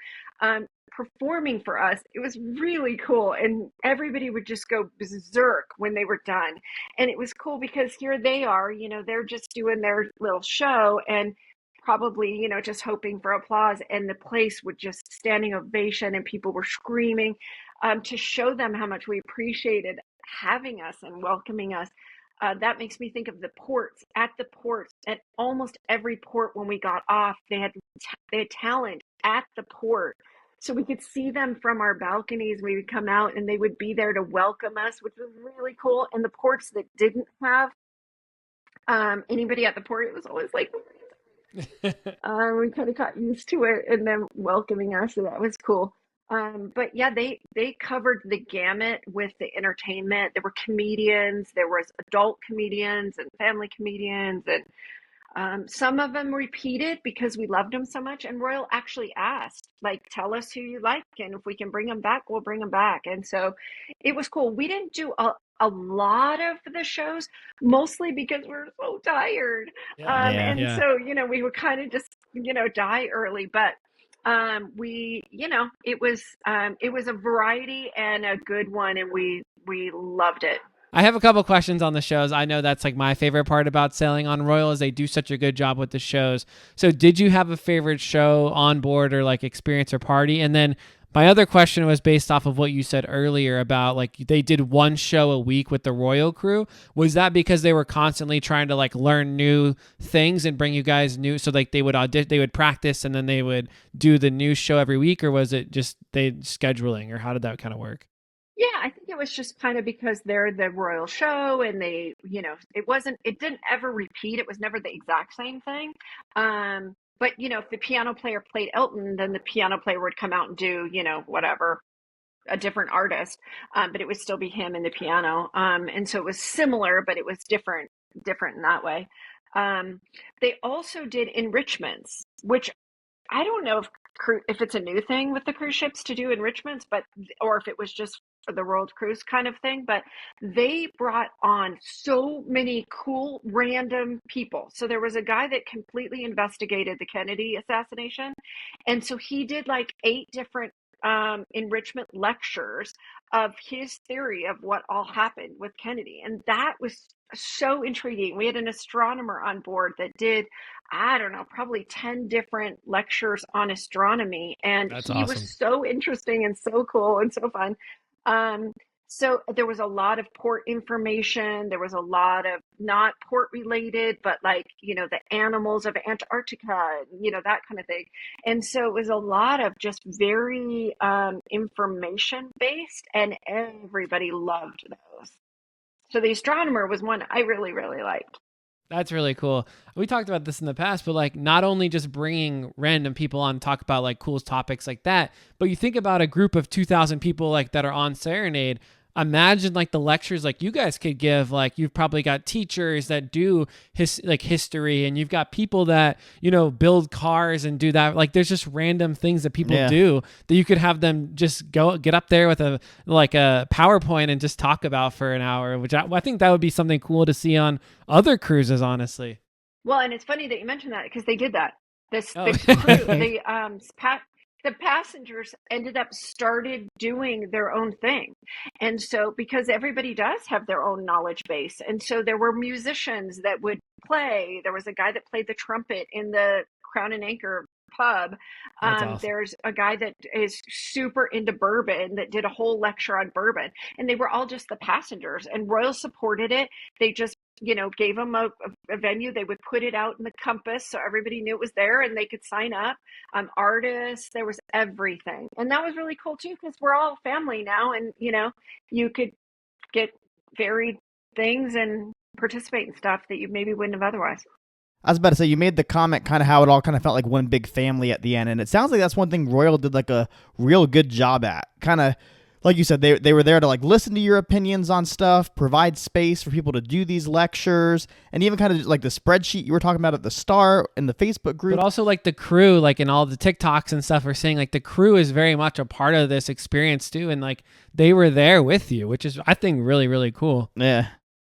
performing for us. It was really cool, and everybody would just go berserk when they were done. And it was cool because here they are, they're just doing their little show and probably, just hoping for applause, and the place would just standing ovation and people were screaming, to show them how much we appreciated having us and welcoming us. That makes me think of the ports. At the ports, at almost every port when we got off, they had talent at the port, so we could see them from our balconies. We would come out and they would be there to welcome us, which was really cool. And the ports that didn't have anybody at the port, it was always like we kind of got used to it and them welcoming us, so that was cool. But yeah, they covered the gamut with the entertainment. There were comedians, there was adult comedians and family comedians, and some of them repeated because we loved them so much. And Royal actually asked, like, tell us who you like, and if we can bring them back, we'll bring them back. And so it was cool. We didn't do a lot of the shows, mostly because we're so tired. Yeah. Yeah. And Yeah. so, we would kind of just, die early. But it was a variety and a good one, and we loved it. I have a couple questions on the shows. I know that's like my favorite part about sailing on Royal is they do such a good job with the shows. So did you have a favorite show on board or like experience or party? And then my other question was based off of what you said earlier about like they did one show a week with the Royal crew. Was that because they were constantly trying to like learn new things and bring you guys new, so like they would practice and then they would do the new show every week, or was it just they scheduling, or how did that kind of work? Yeah, I think it was just kind of because they're the royal show, and it didn't ever repeat. It was never the exact same thing. But if the piano player played Elton, then the piano player would come out and do, whatever, a different artist. But it would still be him and the piano. And so it was similar, but it was different in that way. Um, they also did enrichments, which I don't know if it's a new thing with the cruise ships to do enrichments, but or if it was just for the world cruise kind of thing. But they brought on so many cool random people. So there was a guy that completely investigated the Kennedy assassination, and so he did like 8 different enrichment lectures of his theory of what all happened with Kennedy, and that was so intriguing. We had an astronomer on board that did, I don't know, probably 10 different lectures on astronomy. And That's he awesome. was so interesting and so cool and so fun. Um, so there was a lot of port information. There was a lot of not port related, but like, the animals of Antarctica, that kind of thing. And so it was a lot of just very information based, and everybody loved those. So the astronomer was one I really, really liked. That's really cool. We talked about this in the past, but like not only just bringing random people on to talk about like cool topics like that, but you think about a group of 2,000 people like that are on Serenade. Imagine like the lectures like you guys could give. Like you've probably got teachers that do history, and you've got people that build cars and do that. Like there's just random things that people Yeah. do that you could have them just go get up there with a PowerPoint and just talk about for an hour. Which I think that would be something cool to see on other cruises, honestly. Well, and it's funny that you mentioned that because they did that. This Oh. the crew, the passengers ended up started doing their own thing. And so because everybody does have their own knowledge base. And so there were musicians that would play. There was a guy that played the trumpet in the Crown and Anchor pub. That's awesome. There's a guy that is super into bourbon that did a whole lecture on bourbon, and they were all just the passengers, and Royal supported it. They just gave them a venue. They would put it out in the compass so everybody knew it was there and they could sign up. Artists, there was everything. And that was really cool too, because we're all family now, and you could get varied things and participate in stuff that you maybe wouldn't have otherwise. I was about to say, you made the comment kind of how it all kind of felt like one big family at the end, and it sounds like that's one thing Royal did like a real good job at. Kind of like you said, they were there to like listen to your opinions on stuff, provide space for people to do these lectures, and even kind of like the spreadsheet you were talking about at the start in the Facebook group. But also like the crew, like in all the TikToks and stuff, are saying like the crew is very much a part of this experience too, and like they were there with you, which is I think really really cool. Yeah.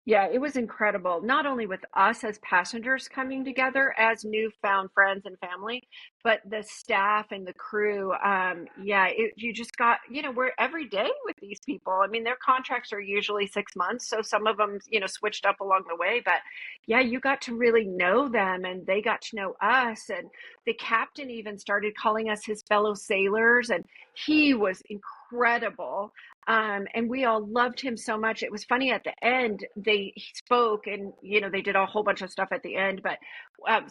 Yeah, it was incredible. Not only with us as passengers coming together as newfound friends and family, but the staff and the crew. You just got, we're every day with these people. I mean, their contracts are usually 6 months, so some of them, switched up along the way. But yeah, you got to really know them, and they got to know us. And the captain even started calling us his fellow sailors, and he was incredible. And we all loved him so much. It was funny at the end, they spoke, and, they did a whole bunch of stuff at the end. But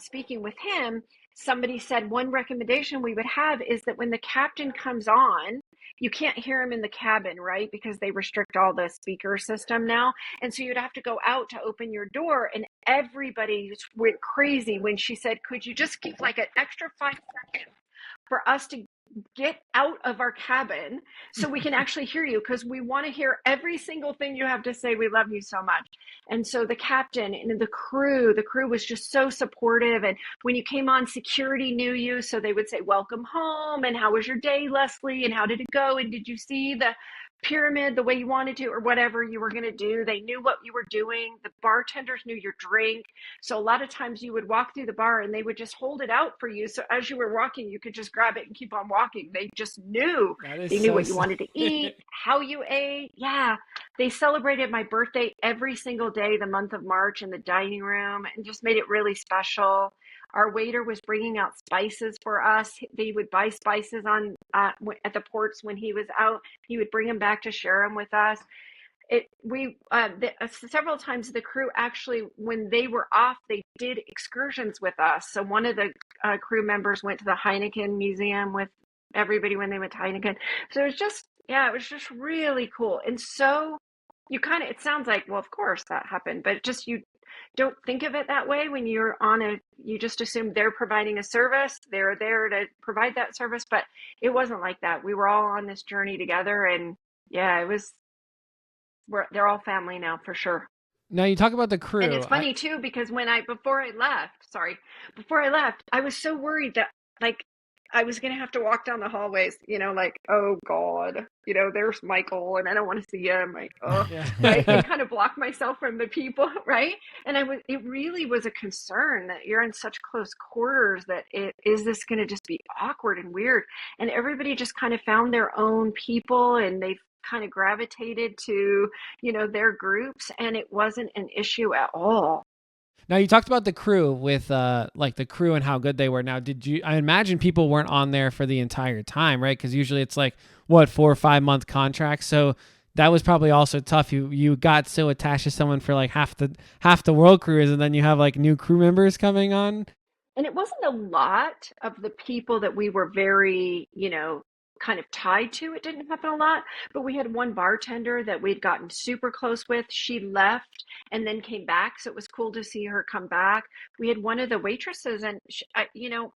speaking with him, somebody said one recommendation we would have is that when the captain comes on, you can't hear him in the cabin, right? Because they restrict all the speaker system now. And so you'd have to go out to open your door. And everybody went crazy when she said, could you just give like an extra 5 seconds for us to get out of our cabin so we can actually hear you, because we want to hear every single thing you have to say. We love you so much. And so the captain and the crew was just so supportive. And when you came on, security knew you, so they would say welcome home, and how was your day, Leslie, and how did it go, and did you see the pyramid the way you wanted to, or whatever you were going to do. They knew what you were doing. The bartenders knew your drink. So a lot of times you would walk through the bar and they would just hold it out for you. So as you were walking, you could just grab it and keep on walking. They just knew. That is They knew so what you wanted to eat, how you ate. Yeah. They celebrated my birthday every single day, the month of March, in the dining room, and just made it really special. Our waiter was bringing out spices for us. They would buy spices on at the ports when he was out. He would bring them back to share them with us. Several times the crew actually, when they were off, they did excursions with us. So one of the crew members went to the Heineken Museum with everybody when they went to Heineken. So it was just really cool. And so it sounds like, well, of course that happened, but just you don't think of it that way when you just assume they're providing a service. They're there to provide that service, but it wasn't like that. We were all on this journey together, and yeah, they're all family now for sure. Now you talk about the And crew. it's funny too, because before I left, I was so worried that like I was going to have to walk down the hallways, like, oh God, there's Michael and I don't want to see him. Like, oh, Yeah. right. And kind of block myself from the people. Right. And it really was a concern that you're in such close quarters that is this going to just be awkward and weird? And everybody just kind of found their own people and they've kind of gravitated to, their groups, and it wasn't an issue at all. Now you talked about the crew with like the crew and how good they were. Now, I imagine people weren't on there for the entire time, right? Because usually it's like 4 or 5 month contracts. So that was probably also tough. You got so attached to someone for like half the world cruise, and then you have like new crew members coming on. And it wasn't a lot of the people that we were very, kind of tied to. It didn't happen a lot, but we had one bartender that we'd gotten super close with. She left and then came back, so it was cool to see her come back. We had one of the waitresses, and you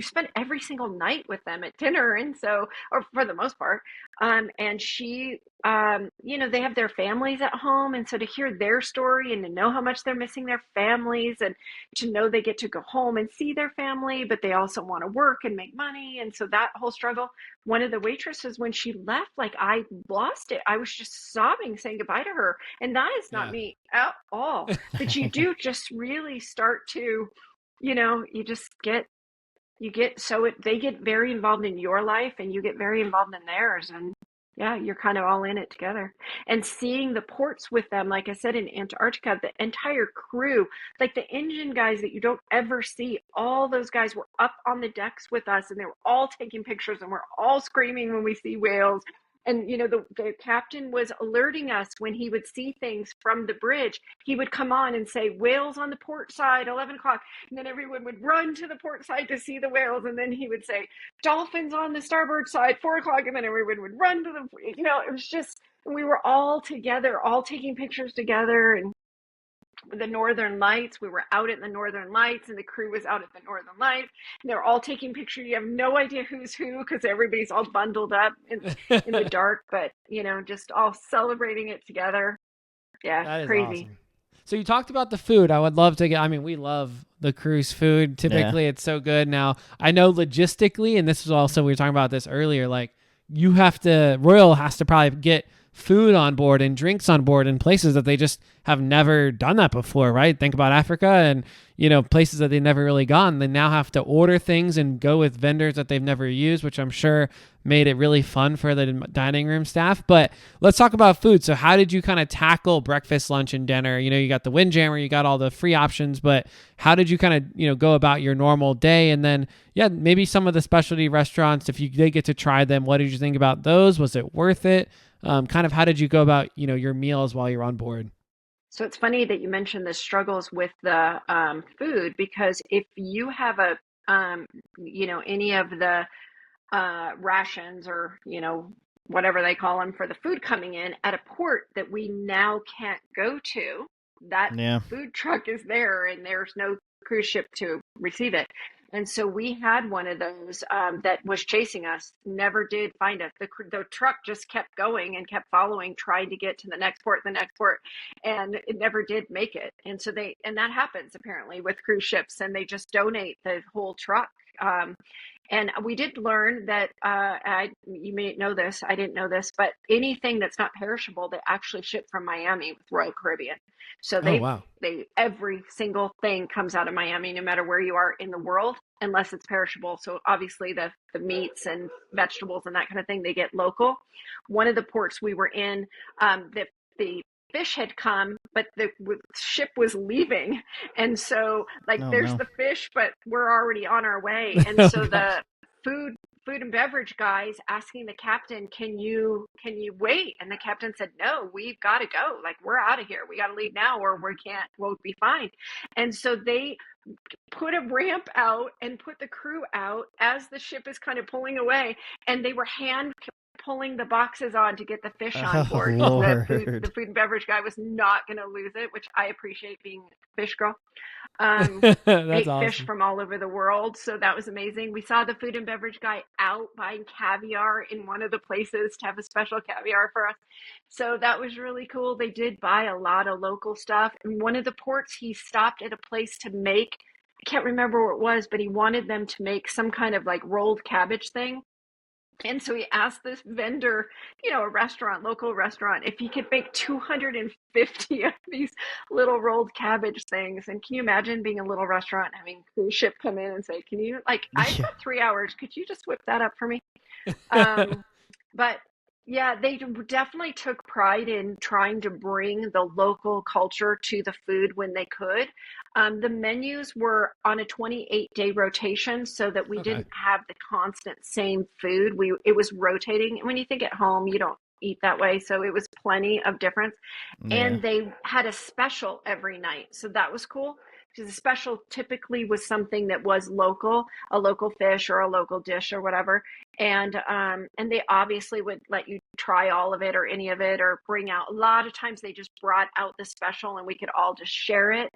spent every single night with them at dinner, and so, or for the most part, and she, they have their families at home, and so to hear their story and to know how much they're missing their families, and to know they get to go home and see their family, but they also want to work and make money, and so that whole struggle. One of the waitresses, when she left, like, I lost it. I was just sobbing saying goodbye to her. And that is not me at all. But you do just really start to, they get very involved in your life and you get very involved in theirs. And yeah, you're kind of all in it together. And seeing the ports with them, like I said, in Antarctica, the entire crew, like the engine guys that you don't ever see, all those guys were up on the decks with us and they were all taking pictures and we're all screaming when we see whales. And, the captain was alerting us when he would see things from the bridge. He would come on and say, whales on the port side, 11 o'clock. And then everyone would run to the port side to see the whales. And then he would say, dolphins on the starboard side, 4 o'clock. And then everyone would run to it was just, we were all together, all taking pictures together. And the Northern Lights, we were out at the Northern Lights and the crew was out at the Northern Lights, and they're all taking pictures. You have no idea who's who because everybody's all bundled up in the dark, but just all celebrating it together. Yeah, That is crazy. awesome. So you talked about the food. I would love to we love the cruise food. Typically it's so good. Now I know logistically, and this was also, we were talking about this earlier, like Royal has to probably get food on board and drinks on board in places that they just have never done that before, right? Think about Africa and, places that they've never really gone. They now have to order things and go with vendors that they've never used, which I'm sure made it really fun for the dining room staff. But let's talk about food. So how did you kind of tackle breakfast, lunch, and dinner? You got the Windjammer, you got all the free options, but how did you kind of, go about your normal day? And then, maybe some of the specialty restaurants, if you did get to try them, what did you think about those? Was it worth it? Kind of how did you go about, your meals while you're on board? So it's funny that you mentioned the struggles with the food, because if you have any of the rations or, whatever they call them for the food coming in at a port that we now can't go to, that food truck is there and there's no cruise ship to receive it. And so we had one of those that was chasing us, never did find us. The truck just kept going and kept following, trying to get to the next port, and it never did make it. And so that happens apparently with cruise ships, and they just donate the whole truck And we did learn that you may know this, I didn't know this, but anything that's not perishable, they actually ship from Miami with Royal Caribbean. So Oh, wow. they every single thing comes out of Miami, no matter where you are in the world, unless it's perishable. So obviously the meats and vegetables and that kind of thing, they get local. One of the ports we were in, the fish had come, but the ship was leaving. And so like Oh there's no. the fish, but we're already on our way. And Oh, so gosh. the food and beverage guys asking the captain, can you wait? And the captain said, no, we've got to go. Like we're out of here. We got to leave now or we'll be fine. And so they put a ramp out and put the crew out as the ship is kind of pulling away, and they were hand pulling the boxes on to get the fish on Oh board because the Lord. food and beverage guy was not going to lose it, which I appreciate being a fish girl. Um, That's ate fish awesome. from all over the world, so that was amazing. We saw the food and beverage guy out buying caviar in one of the places to have a special caviar for us. So that was really cool. They did buy a lot of local stuff. And one of the ports, he stopped at a place to make, I can't remember what it was, but he wanted them to make some kind of like rolled cabbage thing. And so he asked this vendor, a restaurant, local restaurant, if he could make 250 of these little rolled cabbage things. And can you imagine being a little restaurant having a cruise ship come in and say, can you, like, I've Yeah. got 3 hours. Could you just whip that up for me? Um, but yeah, they definitely took pride in trying to bring the local culture to the food when they could. The menus were on a 28-day rotation so that we Okay. didn't have the constant same food. It was rotating. And when you think at home, you don't eat that way. So it was plenty of difference. Yeah. And they had a special every night. So that was cool because the special typically was something that was local, a local fish or a local dish or whatever. And they obviously would let you try all of it or any of it or bring out, a lot of times they just brought out the special and we could all just share it.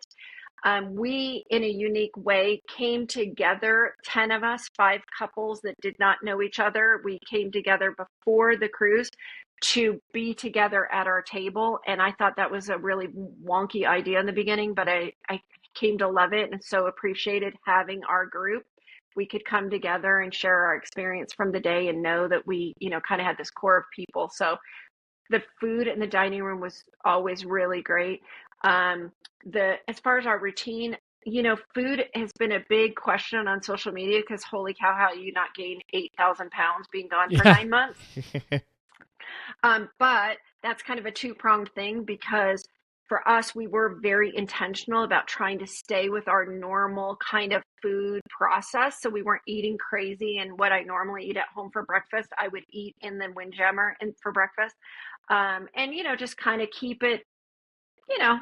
We, in a unique way, came together, 10 of us, 5 couples that did not know each other. We came together before the cruise to be together at our table. And I thought that was a really wonky idea in the beginning, but I came to love it and so appreciated having our group. We could come together and share our experience from the day and know that we, kind of had this core of people. So the food in the dining room was always really great. The As far as our routine, food has been a big question on social media because holy cow, how you not gain 8,000 pounds being gone for Yeah. 9 months? But that's kind of a two-pronged thing because for us, we were very intentional about trying to stay with our normal kind of food process. So we weren't eating crazy. And what I normally eat at home for breakfast, I would eat in the Windjammer and for breakfast. And, just kind of keep it, you know,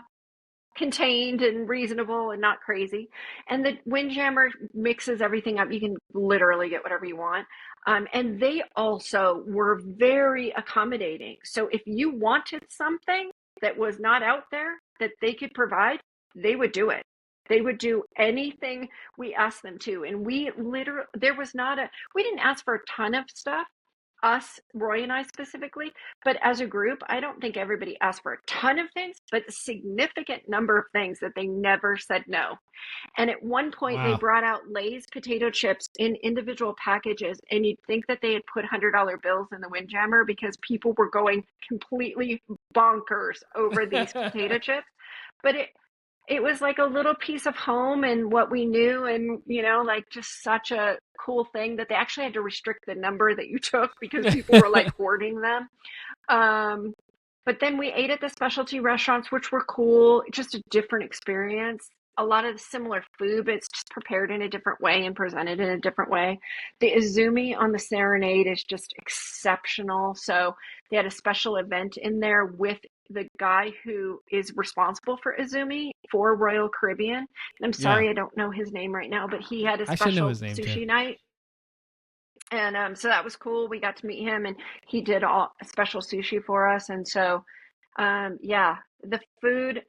contained and reasonable and not crazy. And the Windjammer mixes everything up. You can literally get whatever you want. And they also were very accommodating. So if you wanted something that was not out there that they could provide, they would do it. They would do anything we asked them to. And we literally, we didn't ask for a ton of stuff, us, Roy and I specifically, but as a group, I don't think everybody asked for a ton of things, but a significant number of things that they never said no. And at one point, they Wow. brought out Lay's potato chips in individual packages, and you'd think that they had put $100 bills in the Windjammer because people were going completely bonkers over these potato chips. But it was like a little piece of home and what we knew, and like just such a cool thing that they actually had to restrict the number that you took because people were like hoarding them. um but then we ate at the specialty restaurants, which were cool, just a different experience. A lot of the similar food, but it's just prepared in a different way and presented in a different way. The Izumi on the Serenade is just exceptional. So they had a special event in there with the guy who is responsible for Izumi for Royal Caribbean. And I'm Yeah. sorry, I don't know his name right now, but he had a I should know special his name too. sushi night. And so that was cool. We got to meet him and he did all special sushi for us. And so, yeah, the food,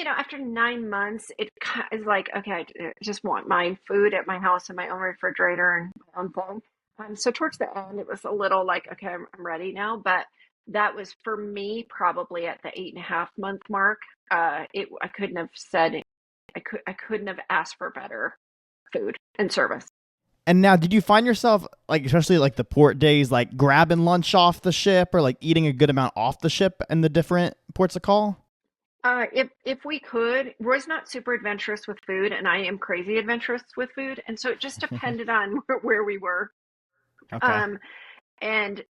after 9 months, is like, okay, I just want my food at my house in my own refrigerator and my own thing. So towards the end, it was a little like, okay, I'm ready now. But that was for me probably at the 8.5 month mark. I couldn't have said, I couldn't have asked for better food and service. And now, did you find yourself, like, especially like the port days, like grabbing lunch off the ship or like eating a good amount off the ship in the different ports of call? If we could, Roy's not super adventurous with food, and I am crazy adventurous with food, and so it just depended on where we were. Okay. Um, And,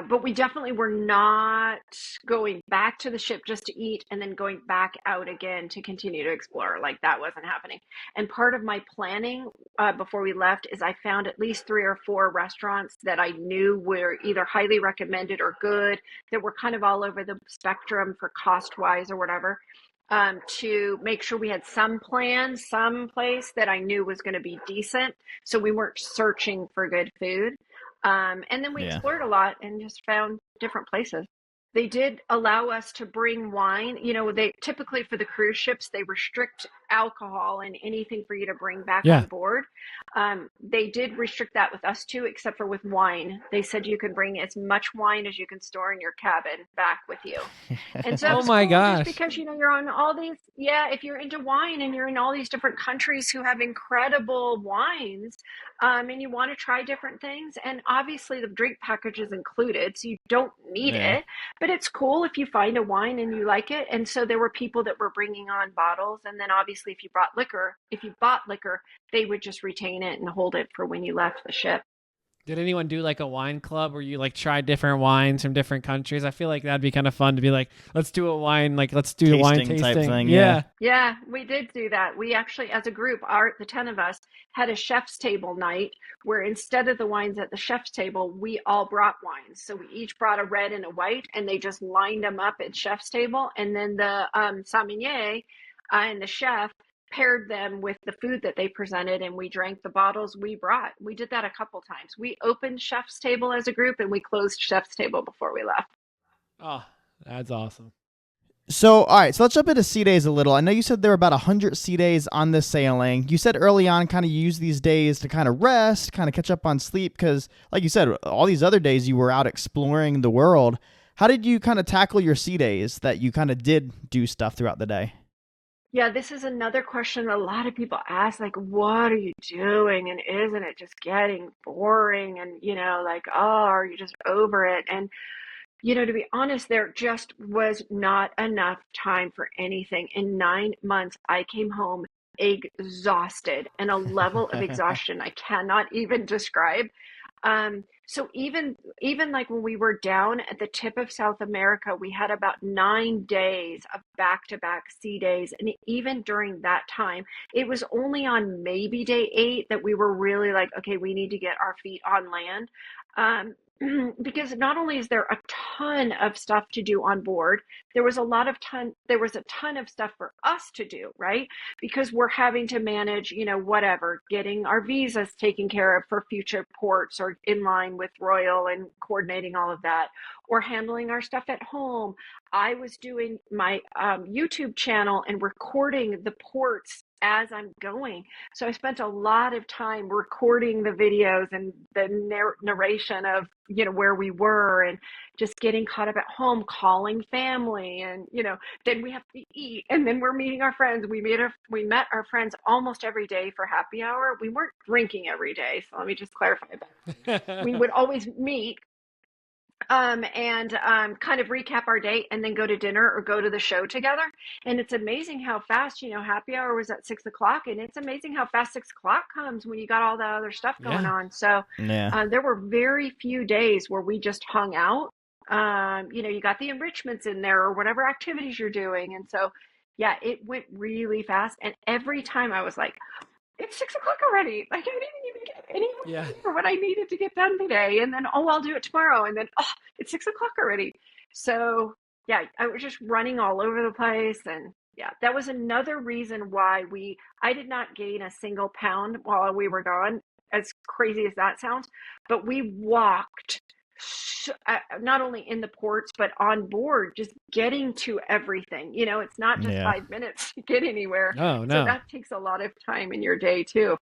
but we definitely were not going back to the ship just to eat and then going back out again to continue to explore. Like that wasn't happening. And part of my planning before we left is I found at least 3 or 4 restaurants that I knew were either highly recommended or good, that were kind of all over the spectrum for cost wise or whatever. To make sure we had some plan, some place that I knew was going to be decent. So we weren't searching for good food. And then we Yeah. explored a lot and just found different places. They did allow us to bring wine. They typically for the cruise ships, they restrict alcohol and anything for you to bring back Yeah. on board. They did restrict that with us too, except for with wine. They said you can bring as much wine as you can store in your cabin back with you. And so that Oh was my cool just gosh. because, you're on all these, if you're into wine and you're in all these different countries who have incredible wines, and you want to try different things. And obviously the drink package is included, so you don't need Yeah. it, but it's cool if you find a wine and you like it. And so there were people that were bringing on bottles. And then obviously if you bought liquor, they would just retain it and hold it for when you left the ship. Did anyone do like a wine club where you like try different wines from different countries? I feel like that'd be kind of fun to be like, let's do a wine, like let's do a wine Tasting tasting type thing, Yeah. Yeah, we did do that. We actually, as a group, the 10 of us had a chef's table night where instead of the wines at the chef's table, we all brought wines. So we each brought a red and a white, and they just lined them up at chef's table. And then the sommelier and the chef paired them with the food that they presented, and we drank the bottles we brought. We did that a couple times. We opened chef's table as a group, and we closed chef's table before we left. Oh, that's awesome. So, all right, so let's jump into sea days a little. I know you said there were about 100 sea days on this sailing. You said early on kind of use these days to kind of rest, kind of catch up on sleep, because like you said, all these other days you were out exploring the world. How did you kind of tackle your sea days that you kind of did do stuff throughout the day? Yeah, this is another question a lot of people ask, like, what are you doing? And isn't it just getting boring? And, like, oh, are you just over it? And, to be honest, there just was not enough time for anything. In 9 months, I came home exhausted and a level of exhaustion I cannot even describe. So even like when we were down at the tip of South America, we had about 9 days of back-to-back sea days. And even during that time, it was only on maybe day 8 that we were really like, okay, we need to get our feet on land. Um, because not only is there a ton of stuff to do on board, there was a ton of stuff for us to do, right? Because we're having to manage, whatever, getting our visas taken care of for future ports or in line with Royal and coordinating all of that, or handling our stuff at home. I was doing my YouTube channel and recording the ports as I'm going. So I spent a lot of time recording the videos and the narration of, where we were, and just getting caught up at home, calling family, and, then we have to eat, and then we're meeting our friends. We met our friends almost every day for happy hour. We weren't drinking every day. So let me just clarify that. We would always meet and kind of recap our date and then go to dinner or go to the show together. And it's amazing how fast, happy hour was at 6 o'clock, and it's amazing how fast 6 o'clock comes when you got all that other stuff going Yeah. on. So Yeah. there were very few days where we just hung out. You got the enrichments in there or whatever activities you're doing. And so, yeah, it went really fast. And every time I was like, it's 6 o'clock already. Like, I didn't even get any Yeah. for what I needed to get done today. And then, oh, I'll do it tomorrow. And then, oh, it's 6 o'clock already. So yeah, I was just running all over the place. And yeah, that was another reason why I did not gain a single pound while we were gone, as crazy as that sounds, but we walked not only in the ports, but on board, just getting to everything. It's not just Yeah. 5 minutes to get anywhere. Oh, So no. that takes a lot of time in your day too.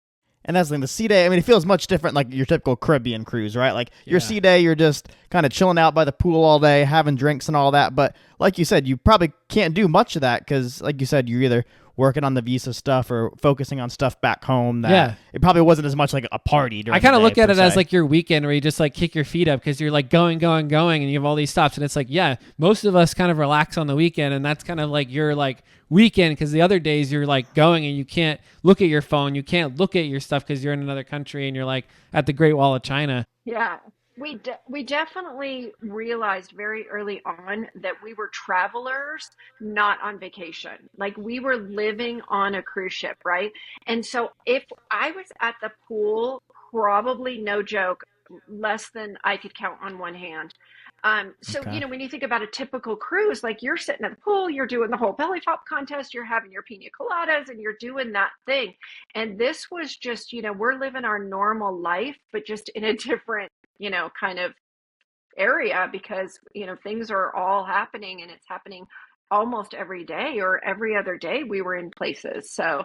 And that's like the sea day. I mean, it feels much different like your typical Caribbean cruise, right? Like your Yeah. sea day, you're just kind of chilling out by the pool all day, having drinks and all that. But like you said, you probably can't do much of that because, like you said, you're either working on the visa stuff or focusing on stuff back home, that Yeah. it probably wasn't as much like a party during I kind the of day, look at per it as se. like your weekend where you just like kick your feet up because you're like going, and you have all these stops. And it's like, yeah, most of us kind of relax on the weekend, and that's kind of like your like weekend, because the other days you're like going and you can't look at your phone, you can't look at your stuff because you're in another country and you're like at the Great Wall of China. Yeah, we definitely realized very early on that we were travelers, not on vacation. Like we were living on a cruise ship, right? And so if I was at the pool, probably no joke, less than I could count on one hand. So Okay. when you think about a typical cruise, like you're sitting at the pool, you're doing the whole belly flop contest, you're having your pina coladas, and you're doing that thing. And this was just, we're living our normal life, but just in a different, kind of area because, things are all happening and it's happening almost every day or every other day we were in places. So,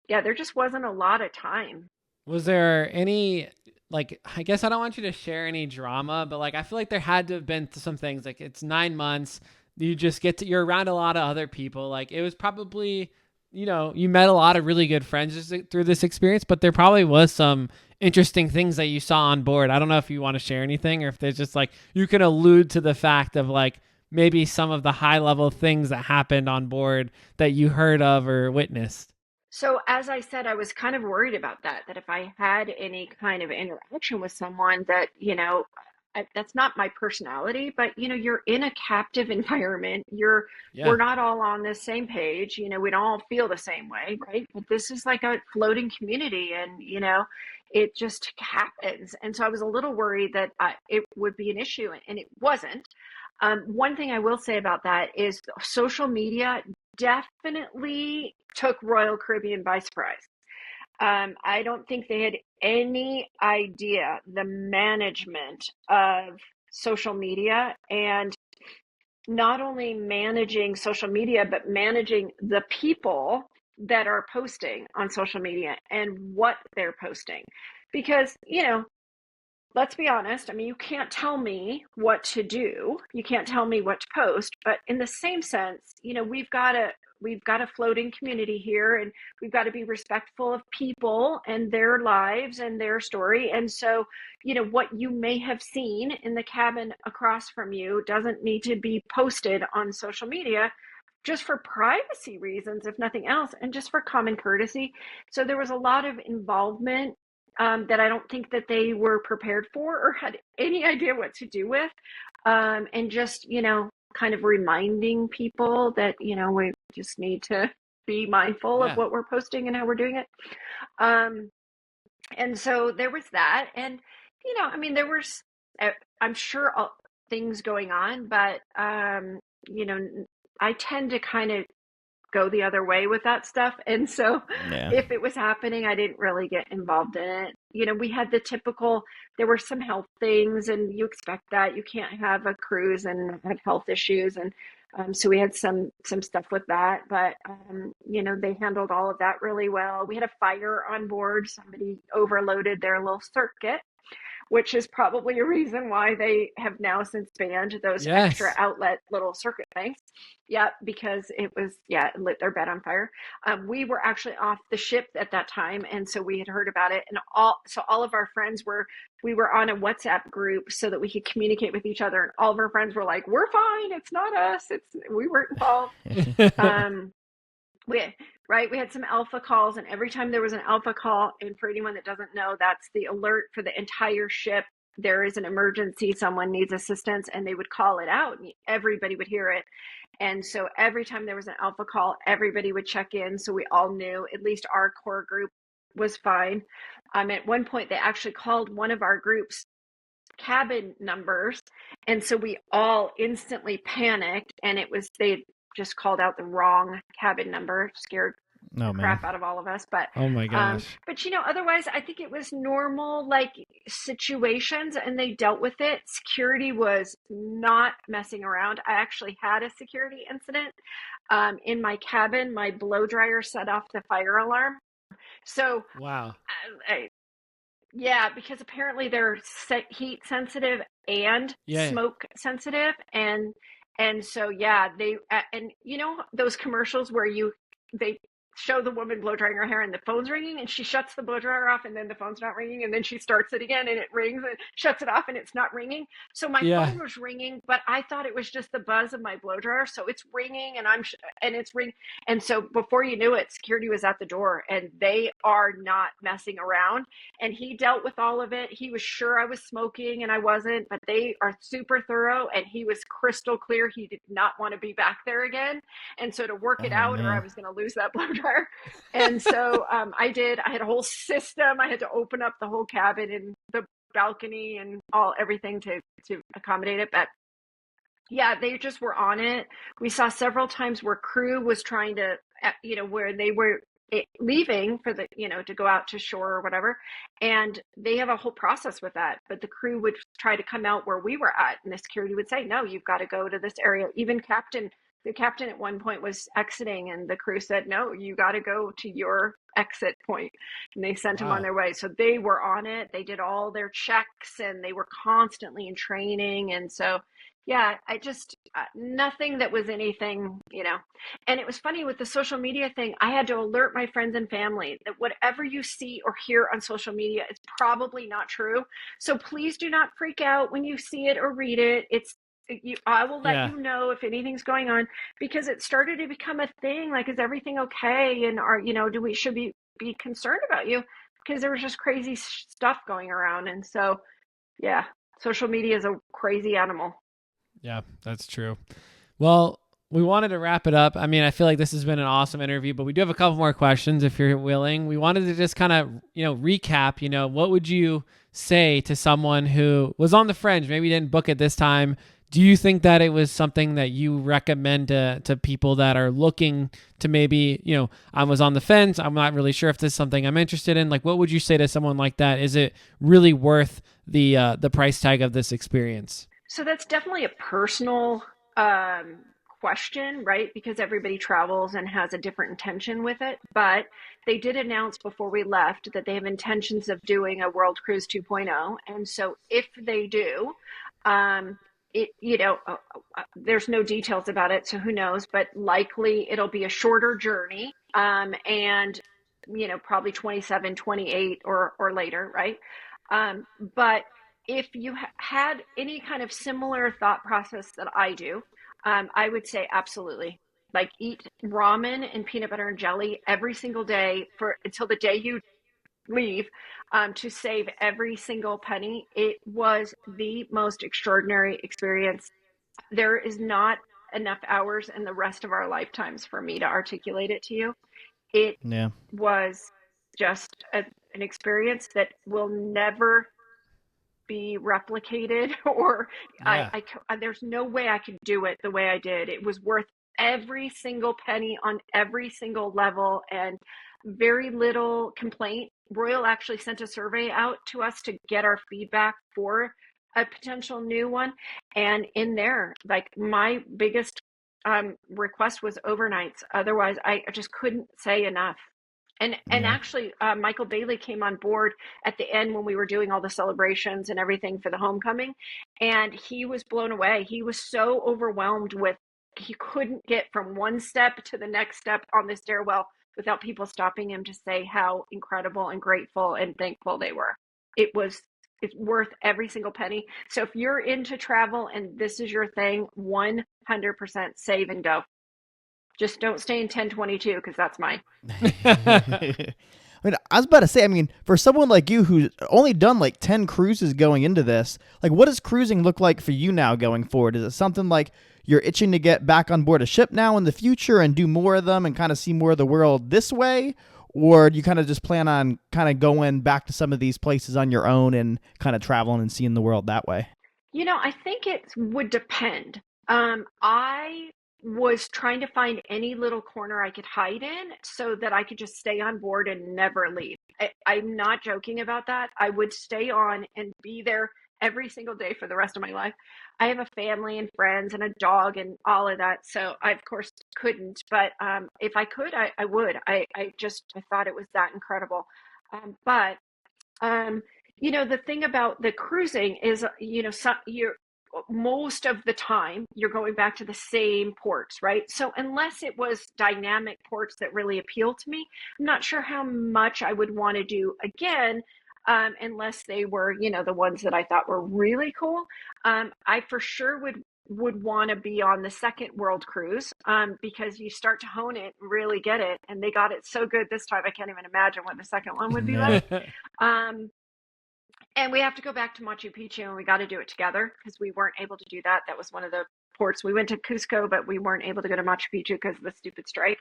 yeah, there just wasn't a lot of time. Was there any, like, I guess I don't want you to share any drama, but like, I feel like there had to have been some things. Like, it's 9 months. You just you're around a lot of other people. Like, it was probably, you met a lot of really good friends through this experience, but there probably was some interesting things that you saw on board. I don't know if you want to share anything or if there's just like, you can allude to the fact of like, maybe some of the high level things that happened on board that you heard of or witnessed. So, as I said, I was kind of worried about that if I had any kind of interaction with someone that, that's not my personality, but, you're in a captive environment. We're Yeah. not all on the same page. We don't all feel the same way, right? But this is like a floating community and, it just happens. And so I was a little worried that it would be an issue, and it wasn't. One thing I will say about that is social media definitely took Royal Caribbean by surprise. I don't think they had any idea the management of social media and not only managing social media, but managing the people that are posting on social media and what they're posting. Because, let's be honest. I mean, you can't tell me what to do. You can't tell me what to post. But in the same sense, we've got a floating community here, and we've got to be respectful of people and their lives and their story. And so, what you may have seen in the cabin across from you doesn't need to be posted on social media just for privacy reasons, if nothing else, and just for common courtesy. So there was a lot of involvement that I don't think that they were prepared for or had any idea what to do with. And just, kind of reminding people that, we just need to be mindful of Yeah. what we're posting and how we're doing it. Um, and so there was that. And, I mean, there was, I'm sure, things going on, but, you know, I tend to kind of go the other way with that stuff. And so Yeah. if it was happening, I didn't really get involved in it. We had the typical, there were some health things, and you expect that. You can't have a cruise and have health issues. And so we had some stuff with that, but they handled all of that really well. We had a fire on board. Somebody overloaded their little circuit, which is probably a reason why they have now since banned those extra Yes. outlet little circuit things. Yeah, because it lit their bed on fire. We were actually off the ship at that time, and so we had heard about it, and all of our friends we were on a WhatsApp group so that we could communicate with each other, and all of our friends were like, "We're fine. It's not us. We weren't involved." Um, we right, we had some alpha calls, and every time there was an alpha call, and for anyone that doesn't know, that's the alert for the entire ship. There is an emergency, someone needs assistance, and they would call it out, and everybody would hear it. And so every time there was an alpha call, everybody would check in, so we all knew at least our core group was fine. At one point, they actually called one of our groups cabin numbers, and so we all instantly panicked, and they just called out the wrong cabin number, scared Oh the man. crap out of all of us. But Oh my gosh. otherwise, I think it was normal, like, situations, and they dealt with it. Security was not messing around. I actually had a security incident in my cabin. My blow dryer set off the fire alarm. So Wow. yeah, because apparently they're heat sensitive and Yeah. smoke sensitive, and so yeah, they and those commercials where they show the woman blow drying her hair and the phone's ringing, and she shuts the blow dryer off, and then the phone's not ringing, and then she starts it again and it rings and shuts it off and it's not ringing. So my Yeah. phone was ringing, but I thought it was just the buzz of my blow dryer. So it's ringing and and it's ringing. And so before you knew it, security was at the door, and they are not messing around. And he dealt with all of it. He was sure I was smoking and I wasn't, but they are super thorough, and he was crystal clear. He did not want to be back there again. And so to work it Oh out, or I man. was going to lose that blow dryer. And so I did. I had a whole system. I had to open up the whole cabin and the balcony and everything to accommodate it. But yeah, they just were on it. We saw several times where crew was trying to, where they were leaving for the, to go out to shore or whatever. And they have a whole process with that. But the crew would try to come out where we were at, and the security would say, no, you've got to go to this area. Even the captain at one point was exiting, and the crew said, no, you got to go to your exit point. And they sent him on Wow. their way. So they were on it. They did all their checks, and they were constantly in training. And so, yeah, I just, nothing that was anything, And it was funny with the social media thing. I had to alert my friends and family that whatever you see or hear on social media is probably not true. So please do not freak out when you see it or read it. I will let Yeah. you know if anything's going on, because it started to become a thing. Like, is everything okay? And should we be concerned about you? Because there was just crazy stuff going around. And so, yeah, social media is a crazy animal. Yeah, that's true. Well, we wanted to wrap it up. I mean, I feel like this has been an awesome interview, but we do have a couple more questions if you're willing. We wanted to just kind of, recap, what would you say to someone who was on the fringe, maybe didn't book it this time? Do you think that it was something that you recommend to people that are looking to maybe, I was on the fence, I'm not really sure if this is something I'm interested in? Like, what would you say to someone like that? Is it really worth the price tag of this experience? So that's definitely a personal question, right? Because everybody travels and has a different intention with it. But they did announce before we left that they have intentions of doing a World Cruise 2.0. And so if they do, um, there's no details about it, so who knows? But likely it'll be a shorter journey, and probably 27, 28 or later, right? But if you had any kind of similar thought process that I do, I would say absolutely. Like, eat ramen and peanut butter and jelly every single day for until the day you leave, to save every single penny. It was the most extraordinary experience. There is not enough hours in the rest of our lifetimes for me to articulate it to you. It Yeah. was just an experience that will never be replicated, or Yeah. there's no way I could do it the way I did. It was worth every single penny on every single level, and very little complaint. Royal actually sent a survey out to us to get our feedback for a potential new one. And in there, like, my biggest request was overnights. Otherwise, I just couldn't say enough. And Yeah. actually, Michael Bailey came on board at the end when we were doing all the celebrations and everything for the homecoming, and he was blown away. He was so overwhelmed with, he couldn't get from one step to the next step on the stairwell without people stopping him to say how incredible and grateful and thankful they were. It's worth every single penny. So if you're into travel and this is your thing, 100% save and go. Just don't stay in 1022, because that's mine. I mean, I was about to say, I mean, for someone like you who's only done like 10 cruises going into this, like, what does cruising look like for you now going forward? Is it something like you're itching to get back on board a ship now in the future and do more of them and kind of see more of the world this way? Or do you kind of just plan on kind of going back to some of these places on your own and kind of traveling and seeing the world that way? I think it would depend. I was trying to find any little corner I could hide in so that I could just stay on board and never leave. I'm not joking about that. I would stay on and be there every single day for the rest of my life. I have a family and friends and a dog and all of that. So I, of course, couldn't. But if I could, I would. I thought it was that incredible. But the thing about the cruising is, you're most of the time you're going back to the same ports, right? So unless it was dynamic ports that really appeal to me, I'm not sure how much I would want to do again, unless they were, the ones that I thought were really cool. I for sure would want to be on the second world cruise, because you start to hone it, really get it, and they got it so good this time. I can't even imagine what the second one would be like. And we have to go back to Machu Picchu, and we got to do it together because we weren't able to do that. That was one of the ports. We went to Cusco, but we weren't able to go to Machu Picchu because of the stupid strike.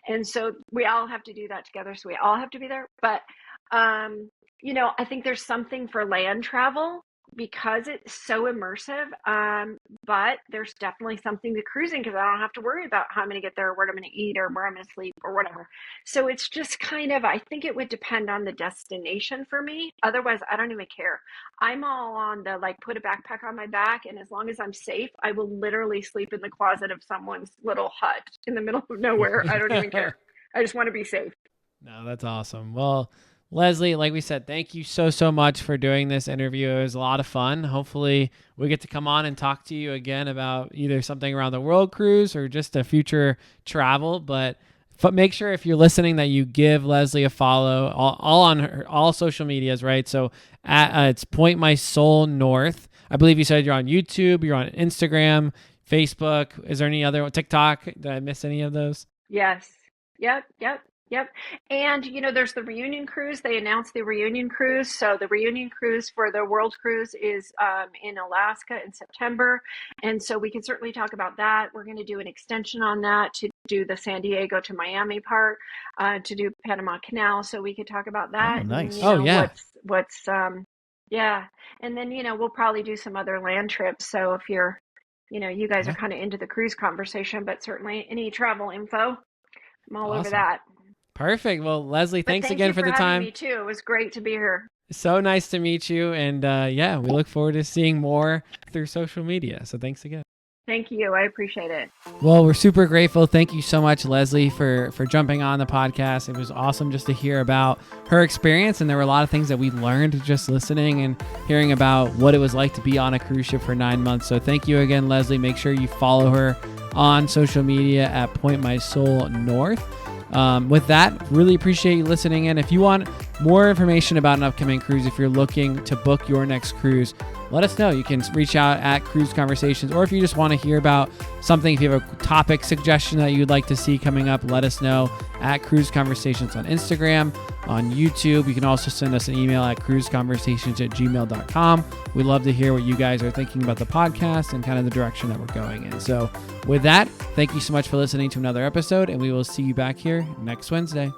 And so we all have to do that together. So we all have to be there. But, I think there's something for land travel because it's so immersive. But there's definitely something to cruising because I don't have to worry about how I'm going to get there, or what I'm going to eat, or where I'm going to sleep, or whatever. So it's just kind of, I think it would depend on the destination for me. Otherwise, I don't even care. I'm all on the put a backpack on my back, and as long as I'm safe, I will literally sleep in the closet of someone's little hut in the middle of nowhere. I don't even care. I just want to be safe. No, that's awesome. Well, Leslie, like we said, thank you so much for doing this interview. It was a lot of fun. Hopefully we get to come on and talk to you again about either something around the world cruise or just a future travel. But make sure if you're listening that you give Leslie a follow all on all social medias, right? So it's Point My Soul North. I believe you said you're on YouTube, you're on Instagram, Facebook. Is there any other, TikTok? Did I miss any of those? Yes. Yep. And, there's the reunion cruise. They announced the reunion cruise. So the reunion cruise for the world cruise is in Alaska in September. And so we can certainly talk about that. We're going to do an extension on that to do the San Diego to Miami part, to do Panama Canal. So we could talk about that. Oh, nice. And, yeah. Yeah. And then, we'll probably do some other land trips. So if you're, you guys are kind of into the cruise conversation, but certainly any travel info, I'm all over that. Perfect. Well, Leslie, thanks again for the time. Me too. It was great to be here. So nice to meet you. And we look forward to seeing more through social media. So thanks again. Thank you. I appreciate it. Well, we're super grateful. Thank you so much, Leslie, for jumping on the podcast. It was awesome just to hear about her experience. And there were a lot of things that we learned just listening and hearing about what it was like to be on a cruise ship for 9 months. So thank you again, Leslie. Make sure you follow her on social media at Point My Soul North. With that, really appreciate you listening in. If you want more information about an upcoming cruise, if you're looking to book your next cruise, let us know. You can reach out at Cruise Conversations, or if you just want to hear about something, if you have a topic suggestion that you'd like to see coming up, let us know at Cruise Conversations on Instagram, on YouTube. You can also send us an email at cruiseconversations@gmail.com. We'd love to hear what you guys are thinking about the podcast and kind of the direction that we're going in. So with that, thank you so much for listening to another episode, and we will see you back here next Wednesday.